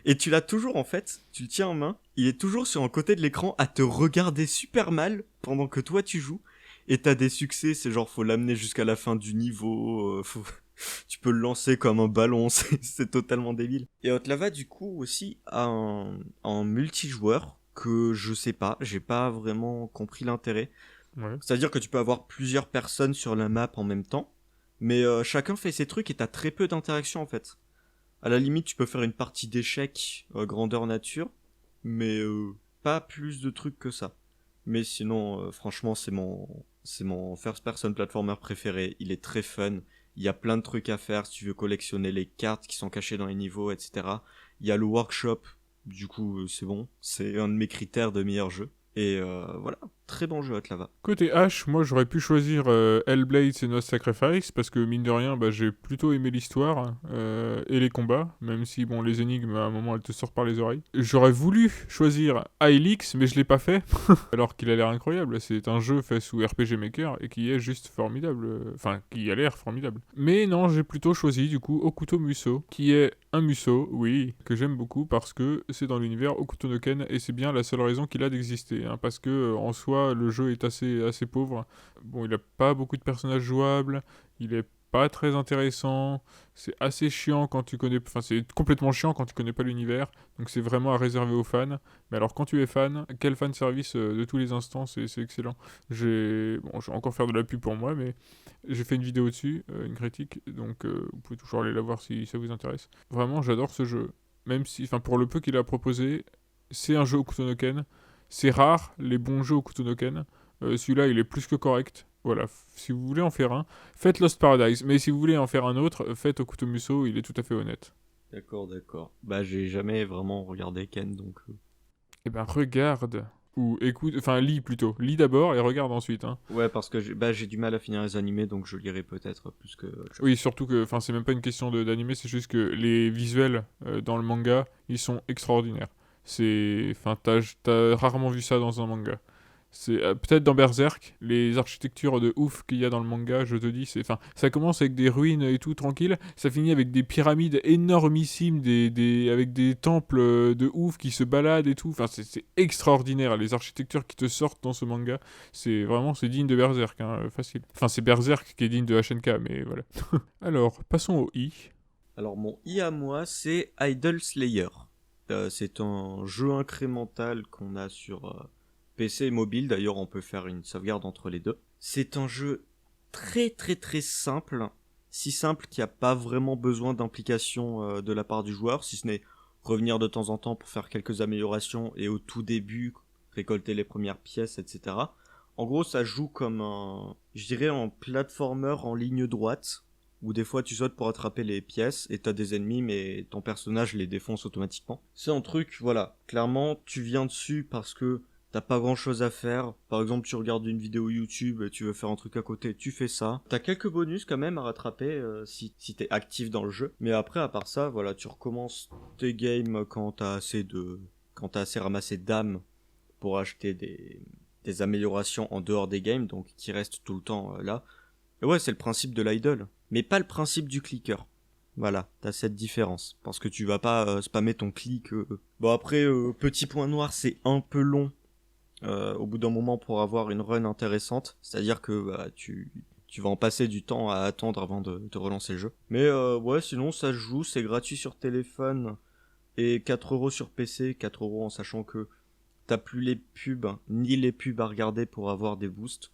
Et tu l'as toujours, en fait, tu le tiens en main, il est toujours sur un côté de l'écran à te regarder super mal pendant que toi tu joues. Et t'as des succès, c'est genre faut l'amener jusqu'à la fin du niveau, tu peux le lancer comme un ballon, c'est totalement débile. Et Hotlava du coup aussi a un multijoueur que je sais pas, j'ai pas vraiment compris l'intérêt. Ouais. C'est-à-dire que tu peux avoir plusieurs personnes sur la map en même temps, mais chacun fait ses trucs et t'as très peu d'interaction en fait. À la limite, tu peux faire une partie d'échecs grandeur nature, mais pas plus de trucs que ça. Mais sinon, franchement, c'est mon first person platformer préféré. Il est très fun. Il y a plein de trucs à faire si tu veux collectionner les cartes qui sont cachées dans les niveaux, etc. Il y a le workshop, du coup c'est bon, c'est un de mes critères de meilleur jeu. Et voilà, très bon jeu Atlava. Côté H, moi j'aurais pu choisir Hellblade Senua's Sacrifice parce que mine de rien, bah, j'ai plutôt aimé l'histoire et les combats, même si bon les énigmes à un moment elles te sortent par les oreilles. J'aurais voulu choisir Hylics, mais je l'ai pas fait, alors qu'il a l'air incroyable. C'est un jeu fait sous RPG Maker et qui est juste formidable, enfin qui a l'air formidable. Mais non, j'ai plutôt choisi du coup Okuto Musou, qui est un Musou, oui, que j'aime beaucoup parce que c'est dans l'univers Okuto no Ken et c'est bien la seule raison qu'il a d'exister. Parce que en soi le jeu est assez pauvre. Bon, il a pas beaucoup de personnages jouables, il est pas très intéressant, c'est assez chiant quand tu connais, enfin c'est complètement chiant quand tu connais pas l'univers, donc c'est vraiment à réserver aux fans. Mais alors quand tu es fan, quel fan service de tous les instants, c'est excellent. Je vais encore faire de la pub pour moi, mais j'ai fait une vidéo dessus, une critique, donc vous pouvez toujours aller la voir si ça vous intéresse. Vraiment, j'adore ce jeu, même si, enfin pour le peu qu'il a proposé, c'est un jeu Okuto no Ken. C'est rare, les bons jeux Okuto no Ken. Celui-là, il est plus que correct. Voilà, si vous voulez en faire un, faites Lost Paradise. Mais si vous voulez en faire un autre, faites Okuto Musou, il est tout à fait honnête. D'accord. Bah j'ai jamais vraiment regardé Ken, donc... Eh ben regarde, ou écoute, enfin lis plutôt. Lis d'abord et regarde ensuite. Ouais, parce que j'ai du mal à finir les animés, donc je lirai peut-être plus que... Oui, surtout que, enfin c'est même pas une question d'animé, c'est juste que les visuels dans le manga, ils sont extraordinaires. Enfin t'as rarement vu ça dans un manga. C'est peut-être dans Berserk, les architectures de ouf qu'il y a dans le manga, je te dis, enfin, ça commence avec des ruines et tout tranquille, ça finit avec des pyramides énormissimes, avec des temples de ouf qui se baladent et tout. Enfin, c'est extraordinaire les architectures qui te sortent dans ce manga. C'est digne de Berserk, facile. Enfin, c'est Berserk qui est digne de HNK, mais voilà. Alors, passons au I. Alors mon I à moi, c'est Idol Slayer. C'est un jeu incrémental qu'on a sur PC et mobile. D'ailleurs, on peut faire une sauvegarde entre les deux. C'est un jeu très très très simple. Si simple qu'il n'y a pas vraiment besoin d'implication de la part du joueur, si ce n'est revenir de temps en temps pour faire quelques améliorations et au tout début récolter les premières pièces, etc. En gros, ça joue comme je dirais, un platformer en ligne droite, où des fois tu sautes pour attraper les pièces et t'as des ennemis mais ton personnage les défonce automatiquement. C'est un truc, voilà, clairement tu viens dessus parce que t'as pas grand chose à faire. Par exemple, tu regardes une vidéo YouTube et tu veux faire un truc à côté, tu fais ça. T'as quelques bonus quand même à rattraper si t'es actif dans le jeu. Mais après, à part ça, voilà, tu recommences tes games quand t'as assez ramassé d'âmes pour acheter des améliorations en dehors des games, donc qui restent tout le temps là. Et ouais, c'est le principe de l'idol, mais pas le principe du clicker. Voilà, t'as cette différence, parce que tu vas pas spammer ton clic. Bon après, petit point noir, c'est un peu long au bout d'un moment pour avoir une run intéressante, c'est-à-dire que bah, tu vas en passer du temps à attendre avant de relancer le jeu. Mais ouais, sinon ça se joue, c'est gratuit sur téléphone et 4€ sur PC, 4€ en sachant que t'as plus les pubs, ni les pubs à regarder pour avoir des boosts.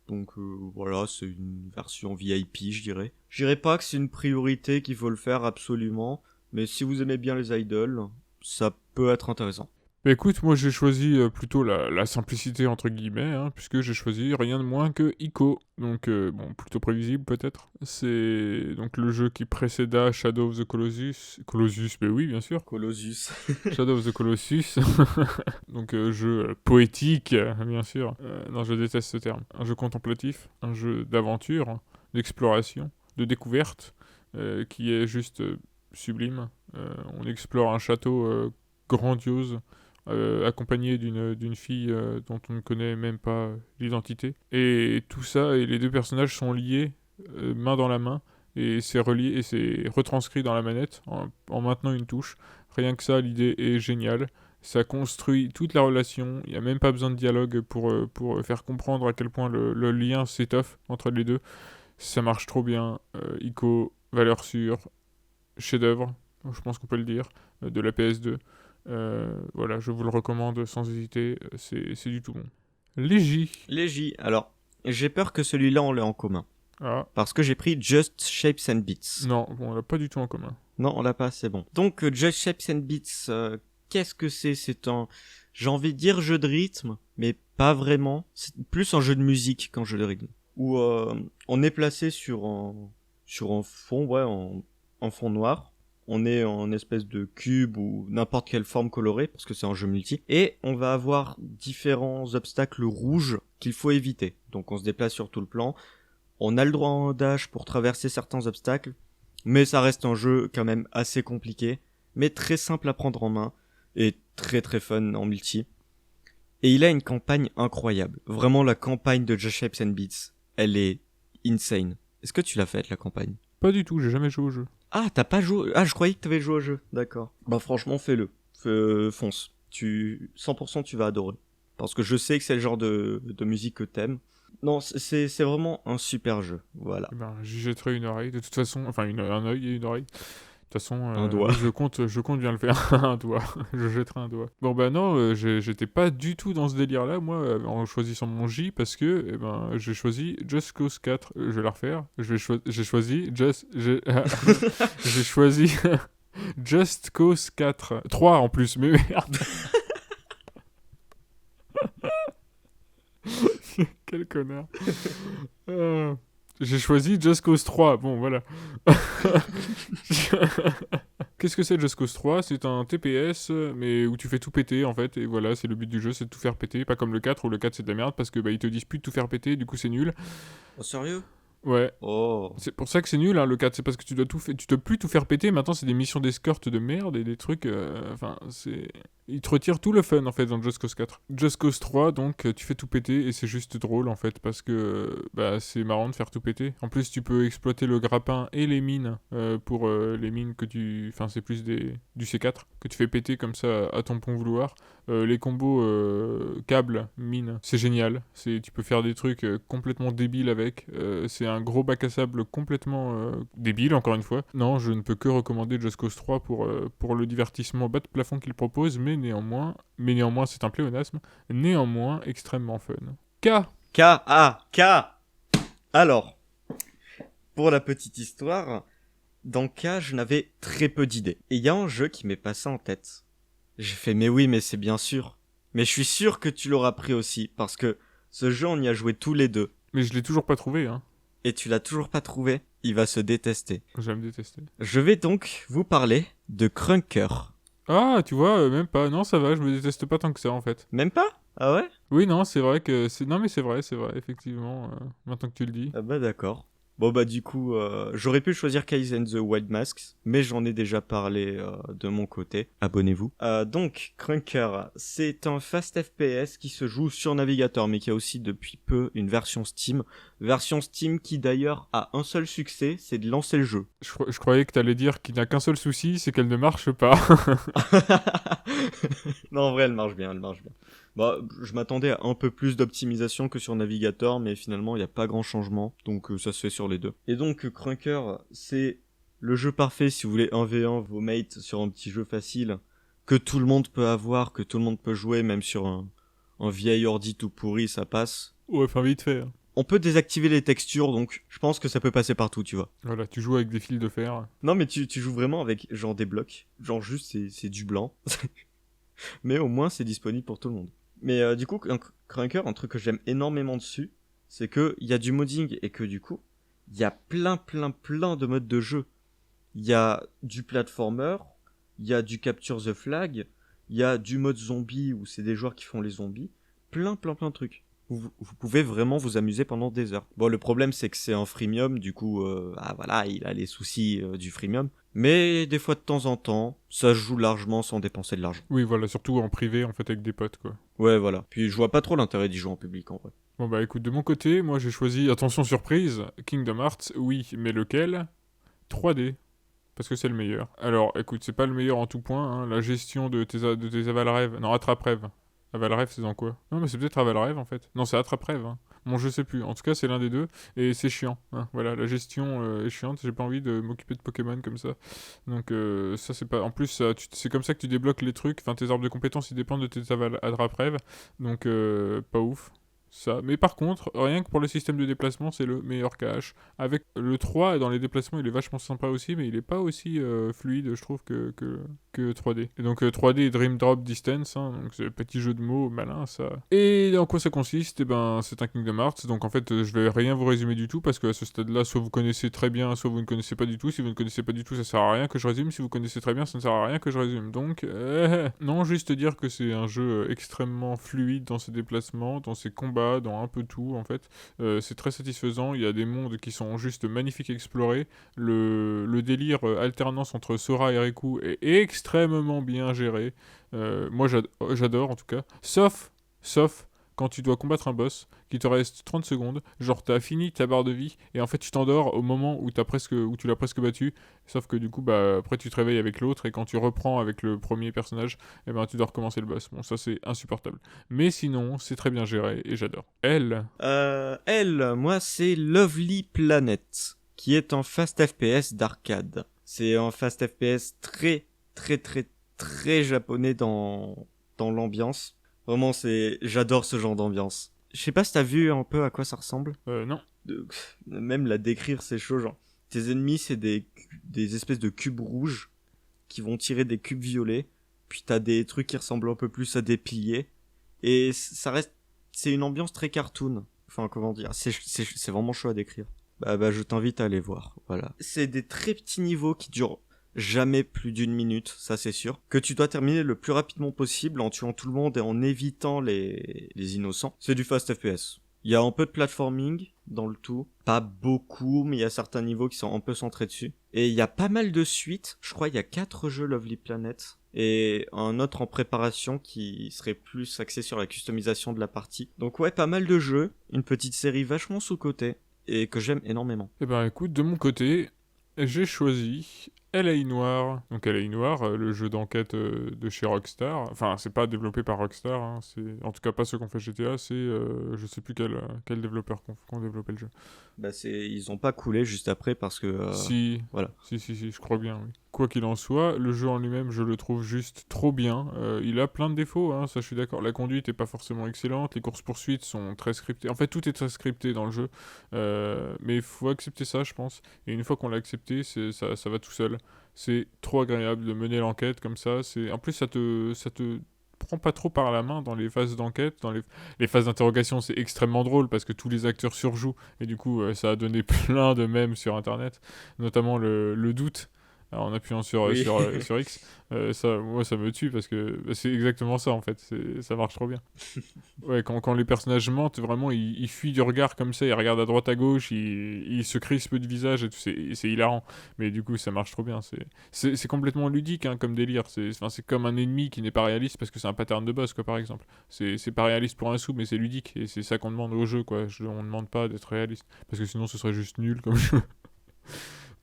Donc voilà, c'est une version VIP, je dirais. Je dirais pas que c'est une priorité qu'il faut le faire absolument, mais si vous aimez bien les idols, ça peut être intéressant. Bah écoute, moi j'ai choisi plutôt la simplicité entre guillemets, puisque j'ai choisi rien de moins que Ico. Donc bon, plutôt prévisible peut-être. C'est donc le jeu qui précéda Shadow of the Colossus. Colossus, mais oui bien sûr. Colossus. Shadow of the Colossus. Donc jeu poétique, bien sûr. Non, je déteste ce terme. Un jeu contemplatif, un jeu d'aventure, d'exploration, de découverte, qui est juste sublime. On explore un château grandiose, accompagné d'une fille dont on ne connaît même pas l'identité. Et tout ça, et les deux personnages sont liés main dans la main, et c'est relié et c'est retranscrit dans la manette en maintenant une touche. Rien que ça, l'idée est géniale. Ça construit toute la relation, il n'y a même pas besoin de dialogue pour faire comprendre à quel point le lien s'étoffe entre les deux. Ça marche trop bien. Ico, valeur sûre, chef-d'œuvre, je pense qu'on peut le dire, de la PS2. Voilà, je vous le recommande sans hésiter, c'est du tout bon. Légi, alors, j'ai peur que celui-là on l'ait en commun. Ah. Parce que j'ai pris Just Shapes and Beats. Non, bon, on l'a pas du tout en commun. Non, on l'a pas, c'est bon. Donc, Just Shapes and Beats, qu'est-ce que c'est? C'est un, j'ai envie de dire jeu de rythme, mais pas vraiment. C'est plus un jeu de musique qu'un jeu de rythme. Où on est placé sur sur un fond, ouais, en fond noir. On est en espèce de cube ou n'importe quelle forme colorée, parce que c'est un jeu multi. Et on va avoir différents obstacles rouges qu'il faut éviter. Donc on se déplace sur tout le plan. On a le droit en dash pour traverser certains obstacles. Mais ça reste un jeu quand même assez compliqué. Mais très simple à prendre en main. Et très très fun en multi. Et il a une campagne incroyable. Vraiment, la campagne de Just Shapes and Beats, elle est insane. Est-ce que tu l'as faite, la campagne? Pas du tout, j'ai jamais joué au jeu. Ah, t'as pas joué... Ah, je croyais que t'avais joué au jeu. D'accord. Bah franchement, fais-le. Fonce. 100% tu vas adorer. Parce que je sais que c'est le genre de musique que t'aimes. Non, c'est vraiment un super jeu. Voilà. Eh ben, j'y jetterai une oreille, de toute façon, enfin un œil et une oreille. De toute façon, Un doigt. oui, je compte bien le faire, un doigt, je jetterai un doigt. Bon bah non, j'étais pas du tout dans ce délire-là, moi, en choisissant mon J, parce que, eh ben, j'ai choisi Just Cause 4, je vais la refaire, j'ai choisi j'ai choisi Just Cause 4, 3 en plus, mais merde. Quel connard. J'ai choisi Just Cause 3, bon voilà. Qu'est-ce que c'est Just Cause 3? C'est un TPS, mais où tu fais tout péter en fait, et voilà, c'est le but du jeu, c'est de tout faire péter, pas comme le 4 où le 4 c'est de la merde parce que bah ils te disent plus de tout faire péter, du coup c'est nul. Oh, sérieux? Ouais. Oh. C'est pour ça que c'est nul hein, le 4, c'est parce que tu dois tu dois plus tout faire péter, maintenant c'est des missions d'escorte de merde et des trucs, enfin c'est... Il te retire tout le fun en fait dans Just Cause 4. Just Cause 3 donc tu fais tout péter et c'est juste drôle en fait parce que bah c'est marrant de faire tout péter. En plus tu peux exploiter le grappin et les mines pour les mines que tu... Enfin c'est plus du C4 que tu fais péter comme ça à ton bon vouloir. Les combos câbles, mines, c'est génial. Tu peux faire des trucs complètement débiles avec. C'est un gros bac à sable complètement débile encore une fois. Non, je ne peux que recommander Just Cause 3 pour le divertissement bas de plafond qu'il propose, mais néanmoins c'est un pléonasme, néanmoins extrêmement fun. K-A-K. Alors, pour la petite histoire, dans K, je n'avais très peu d'idées. Et il y a un jeu qui m'est passé en tête. J'ai fait, mais oui, mais c'est bien sûr. Mais je suis sûr que tu l'auras pris aussi, parce que ce jeu, on y a joué tous les deux. Mais je l'ai toujours pas trouvé, hein. Et tu l'as toujours pas trouvé, il va se détester. Je vais me détester. Je vais donc vous parler de Krunker. Ah, tu vois, même pas. Non, ça va, je me déteste pas tant que ça en fait. Même pas? Ah ouais? Oui, non, c'est vrai que c'est... Non, mais c'est vrai, effectivement, maintenant que tu le dis. Ah bah d'accord. Bon bah du coup, j'aurais pu choisir Kai's and the Wild Masks, mais j'en ai déjà parlé de mon côté. Abonnez-vous. Donc, Krunker, c'est un fast FPS qui se joue sur navigateur, mais qui a aussi depuis peu une version Steam. Version Steam qui d'ailleurs a un seul succès, c'est de lancer le jeu. Je croyais que t'allais dire qu'il n'y a qu'un seul souci, c'est qu'elle ne marche pas. Non, en vrai, elle marche bien. Bah, je m'attendais à un peu plus d'optimisation que sur navigateur, mais finalement, il n'y a pas grand changement, donc ça se fait sur les deux. Et donc, Krunker, c'est le jeu parfait si vous voulez 1v1 vos mates sur un petit jeu facile, que tout le monde peut avoir, que tout le monde peut jouer, même sur un vieil ordi tout pourri, ça passe. Ouais, enfin vite fait. On peut désactiver les textures, donc je pense que ça peut passer partout, tu vois. Voilà, tu joues avec des fils de fer. Non, mais tu joues vraiment avec genre des blocs, genre juste c'est du blanc. Mais au moins c'est disponible pour tout le monde. Mais du coup, Krunker, un truc que j'aime énormément dessus, c'est que il y a du modding et que du coup, il y a plein de modes de jeu. Il y a du platformer, il y a du capture the flag, il y a du mode zombie où c'est des joueurs qui font les zombies, plein de trucs. Vous pouvez vraiment vous amuser pendant des heures. Bon, le problème c'est que c'est un freemium, du coup, voilà, il a les soucis du freemium. Mais des fois de temps en temps, ça se joue largement sans dépenser de l'argent. Oui, voilà, surtout en privé, en fait, avec des potes, quoi. Ouais, voilà. Puis je vois pas trop l'intérêt d'y jouer en public, en vrai. Bon bah écoute, de mon côté, moi j'ai choisi, attention surprise, Kingdom Hearts, oui, mais lequel? 3D. Parce que c'est le meilleur. Alors, écoute, c'est pas le meilleur en tout point, hein, la gestion de tes aval-rêves, non, attrape-rêve. Aval-rêve, c'est dans quoi? Non, mais c'est peut-être aval-rêve, en fait. Non, c'est attrape-rêve, hein. Bon, je sais plus. En tout cas, c'est l'un des deux. Et c'est chiant. Hein. Voilà, la gestion est chiante. J'ai pas envie de m'occuper de Pokémon comme ça. Donc, ça, c'est pas. En plus, c'est comme ça que tu débloques les trucs. Enfin, tes arbres de compétences, ils dépendent de tes attrape-rêves. Donc, pas ouf. ça. Mais par contre, rien que pour le système de déplacement, c'est le meilleur cache. Avec le 3, dans les déplacements, il est vachement sympa aussi, mais il est pas aussi fluide, je trouve, que 3D. Et donc 3D Dream Drop Distance, hein, donc c'est un petit jeu de mots malin, ça. Et en quoi ça consiste? Eh ben, c'est un Kingdom Hearts, donc en fait, je vais rien vous résumer du tout, parce qu'à ce stade-là, soit vous connaissez très bien, soit vous ne connaissez pas du tout. Si vous ne connaissez pas du tout, ça sert à rien que je résume. Si vous connaissez très bien, ça ne sert à rien que je résume. Donc, non, juste dire que c'est un jeu extrêmement fluide dans ses déplacements, dans ses combats, dans un peu tout, en fait. C'est très satisfaisant, il y a des mondes qui sont juste magnifiques à explorer. Le délire alternance entre Sora et Riku est extrêmement bien géré. Moi, j'adore, en tout cas. Sauf quand tu dois combattre un boss, qu'il te reste 30 secondes, genre t'as fini ta barre de vie, et en fait tu t'endors au moment où tu l'as presque battu, sauf que du coup, bah, après tu te réveilles avec l'autre, et quand tu reprends avec le premier personnage, eh ben tu dois recommencer le boss. Bon, ça c'est insupportable. Mais sinon, c'est très bien géré, et j'adore. Elle. Moi, c'est Lovely Planet, qui est un fast FPS d'arcade. C'est un fast FPS très, très, très, très japonais dans l'ambiance. Vraiment, j'adore ce genre d'ambiance. Je sais pas si t'as vu un peu à quoi ça ressemble. Non. Même la décrire, c'est chaud, genre. Tes ennemis, c'est des espèces de cubes rouges qui vont tirer des cubes violets. Puis t'as des trucs qui ressemblent un peu plus à des piliers. Et c'est une ambiance très cartoon. Enfin, comment dire, c'est vraiment chaud à décrire. Bah, je t'invite à aller voir, voilà. C'est des très petits niveaux qui durent jamais plus d'une minute, ça c'est sûr. Que tu dois terminer le plus rapidement possible en tuant tout le monde et en évitant les innocents. C'est du fast FPS. Il y a un peu de platforming dans le tout. Pas beaucoup, mais il y a certains niveaux qui sont un peu centrés dessus. Et il y a pas mal de suites. Je crois il y a 4 jeux Lovely Planet. Et un autre en préparation qui serait plus axé sur la customisation de la partie. Donc ouais, pas mal de jeux. Une petite série vachement sous-cotée. Et que j'aime énormément. Eh ben écoute, de mon côté, j'ai choisi L.A. Noire. Donc L.A. Noire, le jeu d'enquête de chez Rockstar. Enfin, c'est pas développé par Rockstar, hein, en tout cas pas ceux qui ont fait GTA, c'est je sais plus quel développeur qui ont développé le jeu. Bah ils ont pas coulé juste après parce que... voilà. Si, je crois bien, oui. Quoi qu'il en soit, le jeu en lui-même, je le trouve juste trop bien. Il a plein de défauts, hein, ça je suis d'accord. La conduite est pas forcément excellente, les courses-poursuites sont très scriptées. En fait, tout est très scripté dans le jeu. Mais il faut accepter ça, je pense. Et une fois qu'on l'a accepté, ça va tout seul. C'est trop agréable de mener l'enquête comme ça. En plus, ça te prend pas trop par la main dans les phases d'enquête. Dans les phases d'interrogation, c'est extrêmement drôle parce que tous les acteurs surjouent. Et du coup, ça a donné plein de mèmes sur Internet. Notamment le doute. Alors, en appuyant sur X, moi ça me tue parce que c'est exactement ça en fait, ça marche trop bien. Ouais, quand les personnages mentent, vraiment ils fuient du regard comme ça, ils regardent à droite à gauche, ils se crispent du visage et tout, c'est hilarant. Mais du coup ça marche trop bien, c'est complètement ludique hein, comme délire, c'est comme un ennemi qui n'est pas réaliste parce que c'est un pattern de boss quoi par exemple. C'est pas réaliste pour un sou mais c'est ludique et c'est ça qu'on demande au jeu quoi, on ne demande pas d'être réaliste parce que sinon ce serait juste nul comme jeu.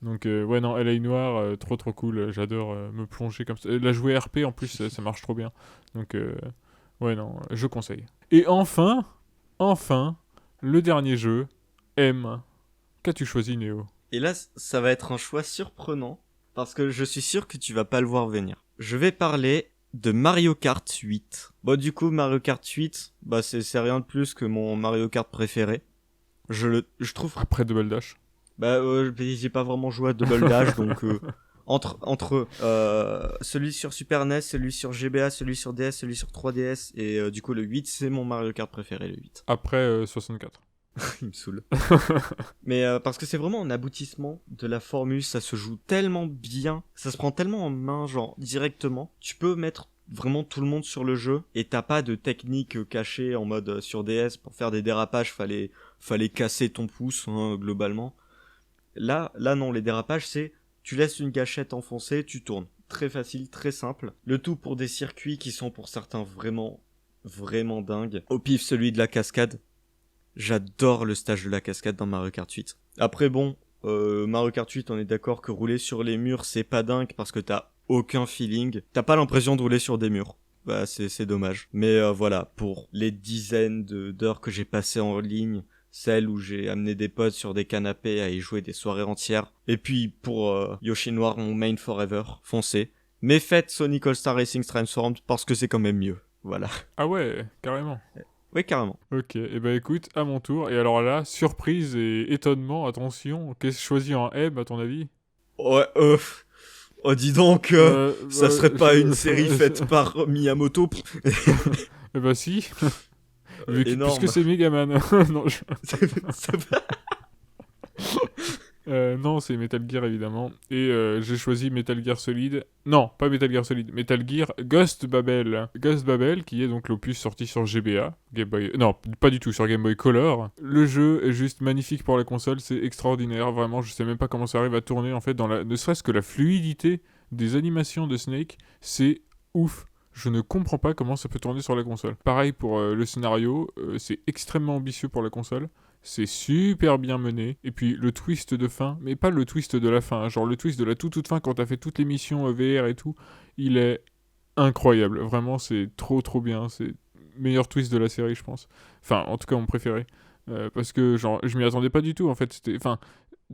Donc ouais non, L.A. Noire, trop cool, j'adore me plonger comme ça. La jouer RP en plus, ça marche trop bien. Donc ouais non, je conseille. Et enfin, le dernier jeu, M. Qu'as-tu choisi Néo? Et là, ça va être un choix surprenant, parce que je suis sûr que tu vas pas le voir venir. Je vais parler de Mario Kart 8. Bon du coup, Mario Kart 8, bah c'est rien de plus que mon Mario Kart préféré. Je trouve... Après Double Dash. Bah j'ai pas vraiment joué à Double Dash donc entre celui sur Super NES, celui sur GBA, celui sur DS, celui sur 3DS et du coup le 8 c'est mon Mario Kart préféré le 8. Après 64. Il me saoule. Mais parce que c'est vraiment un aboutissement de la formule, ça se joue tellement bien, ça se prend tellement en main genre directement. Tu peux mettre vraiment tout le monde sur le jeu et t'as pas de technique cachée en mode sur DS pour faire des dérapages, fallait casser ton pouce hein, globalement. Là non, les dérapages c'est tu laisses une gâchette enfoncée, tu tournes. Très facile, très simple. Le tout pour des circuits qui sont pour certains vraiment dingues. Au pif celui de la cascade. J'adore le stage de la cascade dans Mario Kart 8. Après bon, Mario Kart 8 on est d'accord que rouler sur les murs c'est pas dingue parce que t'as aucun feeling. T'as pas l'impression de rouler sur des murs. Bah c'est dommage. Mais voilà, pour les dizaines d'heures que j'ai passées en ligne, celle où j'ai amené des potes sur des canapés à y jouer des soirées entières. Et puis pour Yoshi Noir, mon main forever, foncez. Mais faites Sonic All-Star Racing Transformed parce que c'est quand même mieux. Voilà. Ah ouais, carrément. Oui, carrément. Ok, et bah écoute, à mon tour. Et alors là, surprise et étonnement, attention, qu'est-ce que je choisis en M à ton avis? Ouais, oh, dis donc, ça serait pas une série faite par Miyamoto? Eh bah si, puisque Énorme. c'est Megaman. Non, non, c'est Metal Gear évidemment. Et j'ai choisi Metal Gear Solid. Non, pas Metal Gear Solid. Metal Gear Ghost Babel. Ghost Babel, qui est donc l'opus sorti sur GBA. Game Boy. Non, pas du tout, sur Game Boy Color. Le jeu est juste magnifique pour la console. C'est extraordinaire. Vraiment, je sais même pas comment ça arrive à tourner en fait. Ne serait-ce que la fluidité des animations de Snake, c'est ouf. Je ne comprends pas comment ça peut tourner sur la console. Pareil pour le scénario, c'est extrêmement ambitieux pour la console. C'est super bien mené. Et puis le twist de fin, mais pas le twist de la fin, genre le twist de la toute fin quand t'as fait toutes les missions VR et tout, il est incroyable. Vraiment, c'est trop bien. C'est le meilleur twist de la série, je pense. Enfin, en tout cas, mon préféré. Parce que genre, je m'y attendais pas du tout en fait.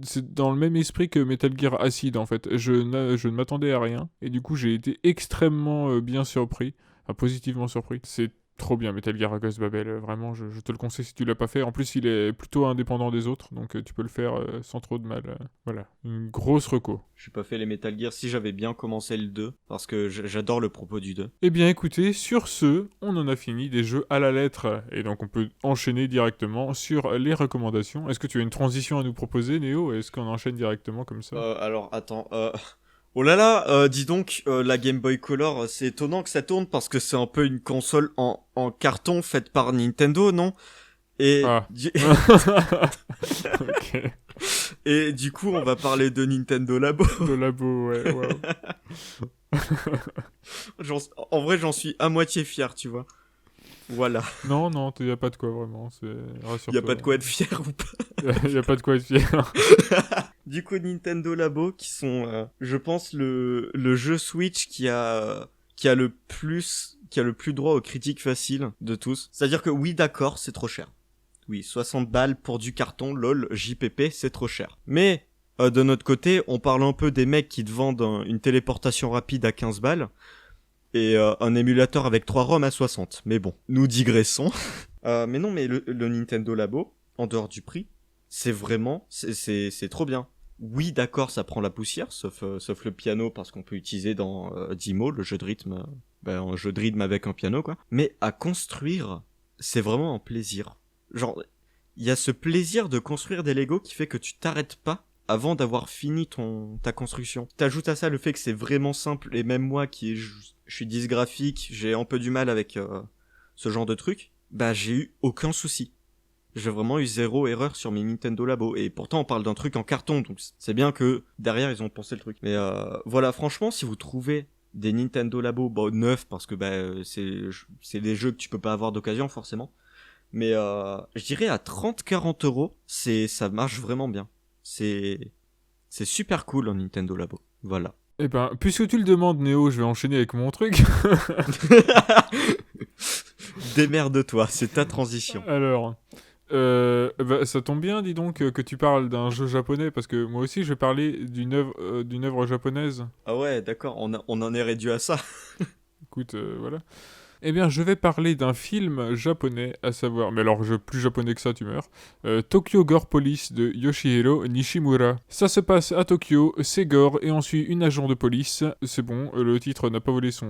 C'est dans le même esprit que Metal Gear Acid en fait. Je ne m'attendais à rien. Et du coup, j'ai été extrêmement bien surpris. Enfin, positivement surpris. C'est trop bien Metal Gear Ghost Babel, vraiment je te le conseille si tu l'as pas fait. En plus il est plutôt indépendant des autres, donc tu peux le faire sans trop de mal. Voilà, une grosse reco. J'ai pas fait les Metal Gear, si j'avais bien commencé le 2, parce que j'adore le propos du 2. Eh bien écoutez, sur ce, on en a fini des jeux à la lettre, et donc on peut enchaîner directement sur les recommandations. Est-ce que tu as une transition à nous proposer, Néo? Est-ce qu'on enchaîne directement comme ça? Alors, attends, oh là là, dis donc, la Game Boy Color, c'est étonnant que ça tourne parce que c'est un peu une console en carton faite par Nintendo, non? Et, Ah. Ok. Et du coup, on va parler de Nintendo Labo. De labo, ouais, wow. En vrai, j'en suis à moitié fier, tu vois. Voilà. Non, y a pas de quoi vraiment, Y a rassure-toi. pas de quoi être fier ou pas. Y a pas de quoi être fier. Du coup, Nintendo Labo, qui sont, je pense, le jeu Switch qui a le plus droit aux critiques faciles de tous. C'est-à-dire que oui, d'accord, c'est trop cher. Oui, 60 balles pour du carton, lol, JPP, c'est trop cher. Mais, de notre côté, on parle un peu des mecs qui te vendent une téléportation rapide à 15 balles et un émulateur avec 3 ROM à 60. Mais bon, nous digressons. Mais non, mais le Nintendo Labo, en dehors du prix, c'est vraiment, c'est trop bien. Oui, d'accord, ça prend la poussière, sauf le piano, parce qu'on peut utiliser dans Dimo, le jeu de rythme, un jeu de rythme avec un piano, quoi. Mais à construire, c'est vraiment un plaisir. Genre, il y a ce plaisir de construire des Lego qui fait que tu t'arrêtes pas avant d'avoir fini ta construction. T'ajoutes à ça le fait que c'est vraiment simple, et même moi je suis dysgraphique, j'ai un peu du mal avec ce genre de truc, bah j'ai eu aucun souci. J'ai vraiment eu zéro erreur sur mes Nintendo Labo. Et pourtant, on parle d'un truc en carton, donc c'est bien que derrière, ils ont pensé le truc. Mais voilà, franchement, si vous trouvez des Nintendo Labo neufs, parce que c'est des jeux que tu peux pas avoir d'occasion, forcément. Mais je dirais à 30-40 euros, ça marche vraiment bien. C'est super cool en Nintendo Labo. Voilà. Eh ben, puisque tu le demandes, Néo, je vais enchaîner avec mon truc. Démerde-toi, c'est ta transition. Alors, ça tombe bien, dis donc, que tu parles d'un jeu japonais, parce que moi aussi, je vais parler d'une œuvre japonaise. Ah ouais, d'accord, on en est réduit à ça. Écoute, voilà. Eh bien, je vais parler d'un film japonais, à savoir, mais alors plus japonais que ça, tu meurs, Tokyo Gore Police de Yoshihiro Nishimura. Ça se passe à Tokyo, c'est gore, et on suit une agent de police, c'est bon, le titre n'a pas volé son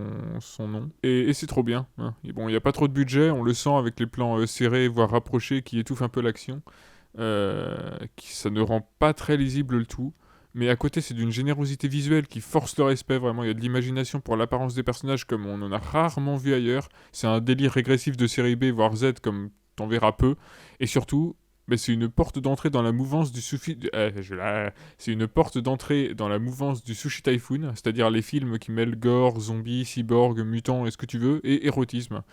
nom, et c'est trop bien. Hein. Et bon, il n'y a pas trop de budget, on le sent avec les plans serrés, voire rapprochés, qui étouffent un peu l'action. Ça ne rend pas très lisible le tout. Mais à côté, c'est d'une générosité visuelle qui force le respect, vraiment. Il y a de l'imagination pour l'apparence des personnages comme on en a rarement vu ailleurs. C'est un délire régressif de série B, voire Z, comme t'en verras peu. Et surtout, c'est une porte d'entrée dans la mouvance du c'est une porte d'entrée dans la mouvance du Sushi Typhoon, c'est-à-dire les films qui mêlent gore, zombies, cyborgs, mutants et ce que tu veux, et érotisme.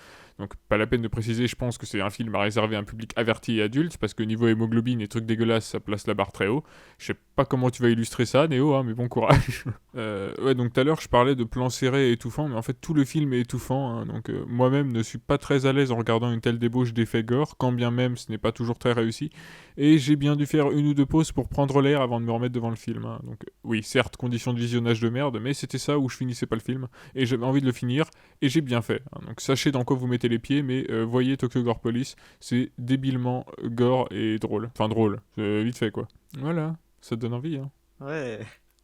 Donc pas la peine de préciser, je pense que c'est un film à réserver à un public averti et adulte, parce que niveau hémoglobine et trucs dégueulasses, ça place la barre très haut. Je sais pas comment tu vas illustrer ça, Néo, hein, mais bon courage. Ouais, donc tout à l'heure, je parlais de plans serrés et étouffants, mais en fait, tout le film est étouffant, hein, donc moi-même ne suis pas très à l'aise en regardant une telle débauche d'effets gore, quand bien même ce n'est pas toujours très réussi, et j'ai bien dû faire une ou deux pauses pour prendre l'air avant de me remettre devant le film. Hein. Donc oui, certes, conditions de visionnage de merde, mais c'était ça où je finissais pas le film, et j'avais envie de le finir, et j'ai bien fait. Hein. Donc sachez dans quoi vous mettez mettez les pieds, mais voyez Tokyo Gore Police, c'est débilement gore et drôle. Enfin drôle, vite fait quoi. Voilà, ça te donne envie, hein. Ouais.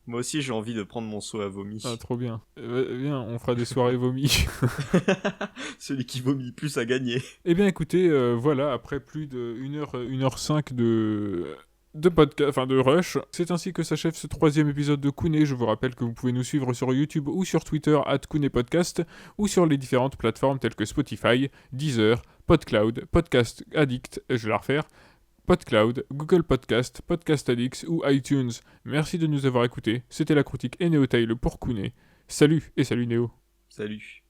Moi aussi, j'ai envie de prendre mon seau à vomi. Ah, trop bien. Viens, on fera des soirées vomies. Celui qui vomit plus a gagné. Eh bien écoutez, voilà, après plus de 1h05 de podcast, enfin de rush, c'est ainsi que s'achève ce 3e épisode de Kouné. Je vous rappelle que vous pouvez nous suivre sur YouTube ou sur Twitter @KounéPodcast ou sur les différentes plateformes telles que Spotify, Deezer, PodCloud, Podcast Addict, je vais la refaire, PodCloud, Google Podcast, Podcast Addicts ou iTunes. Merci de nous avoir écoutés. C'était la critique et Néo Tail pour Kouné. Salut et salut Néo. Salut.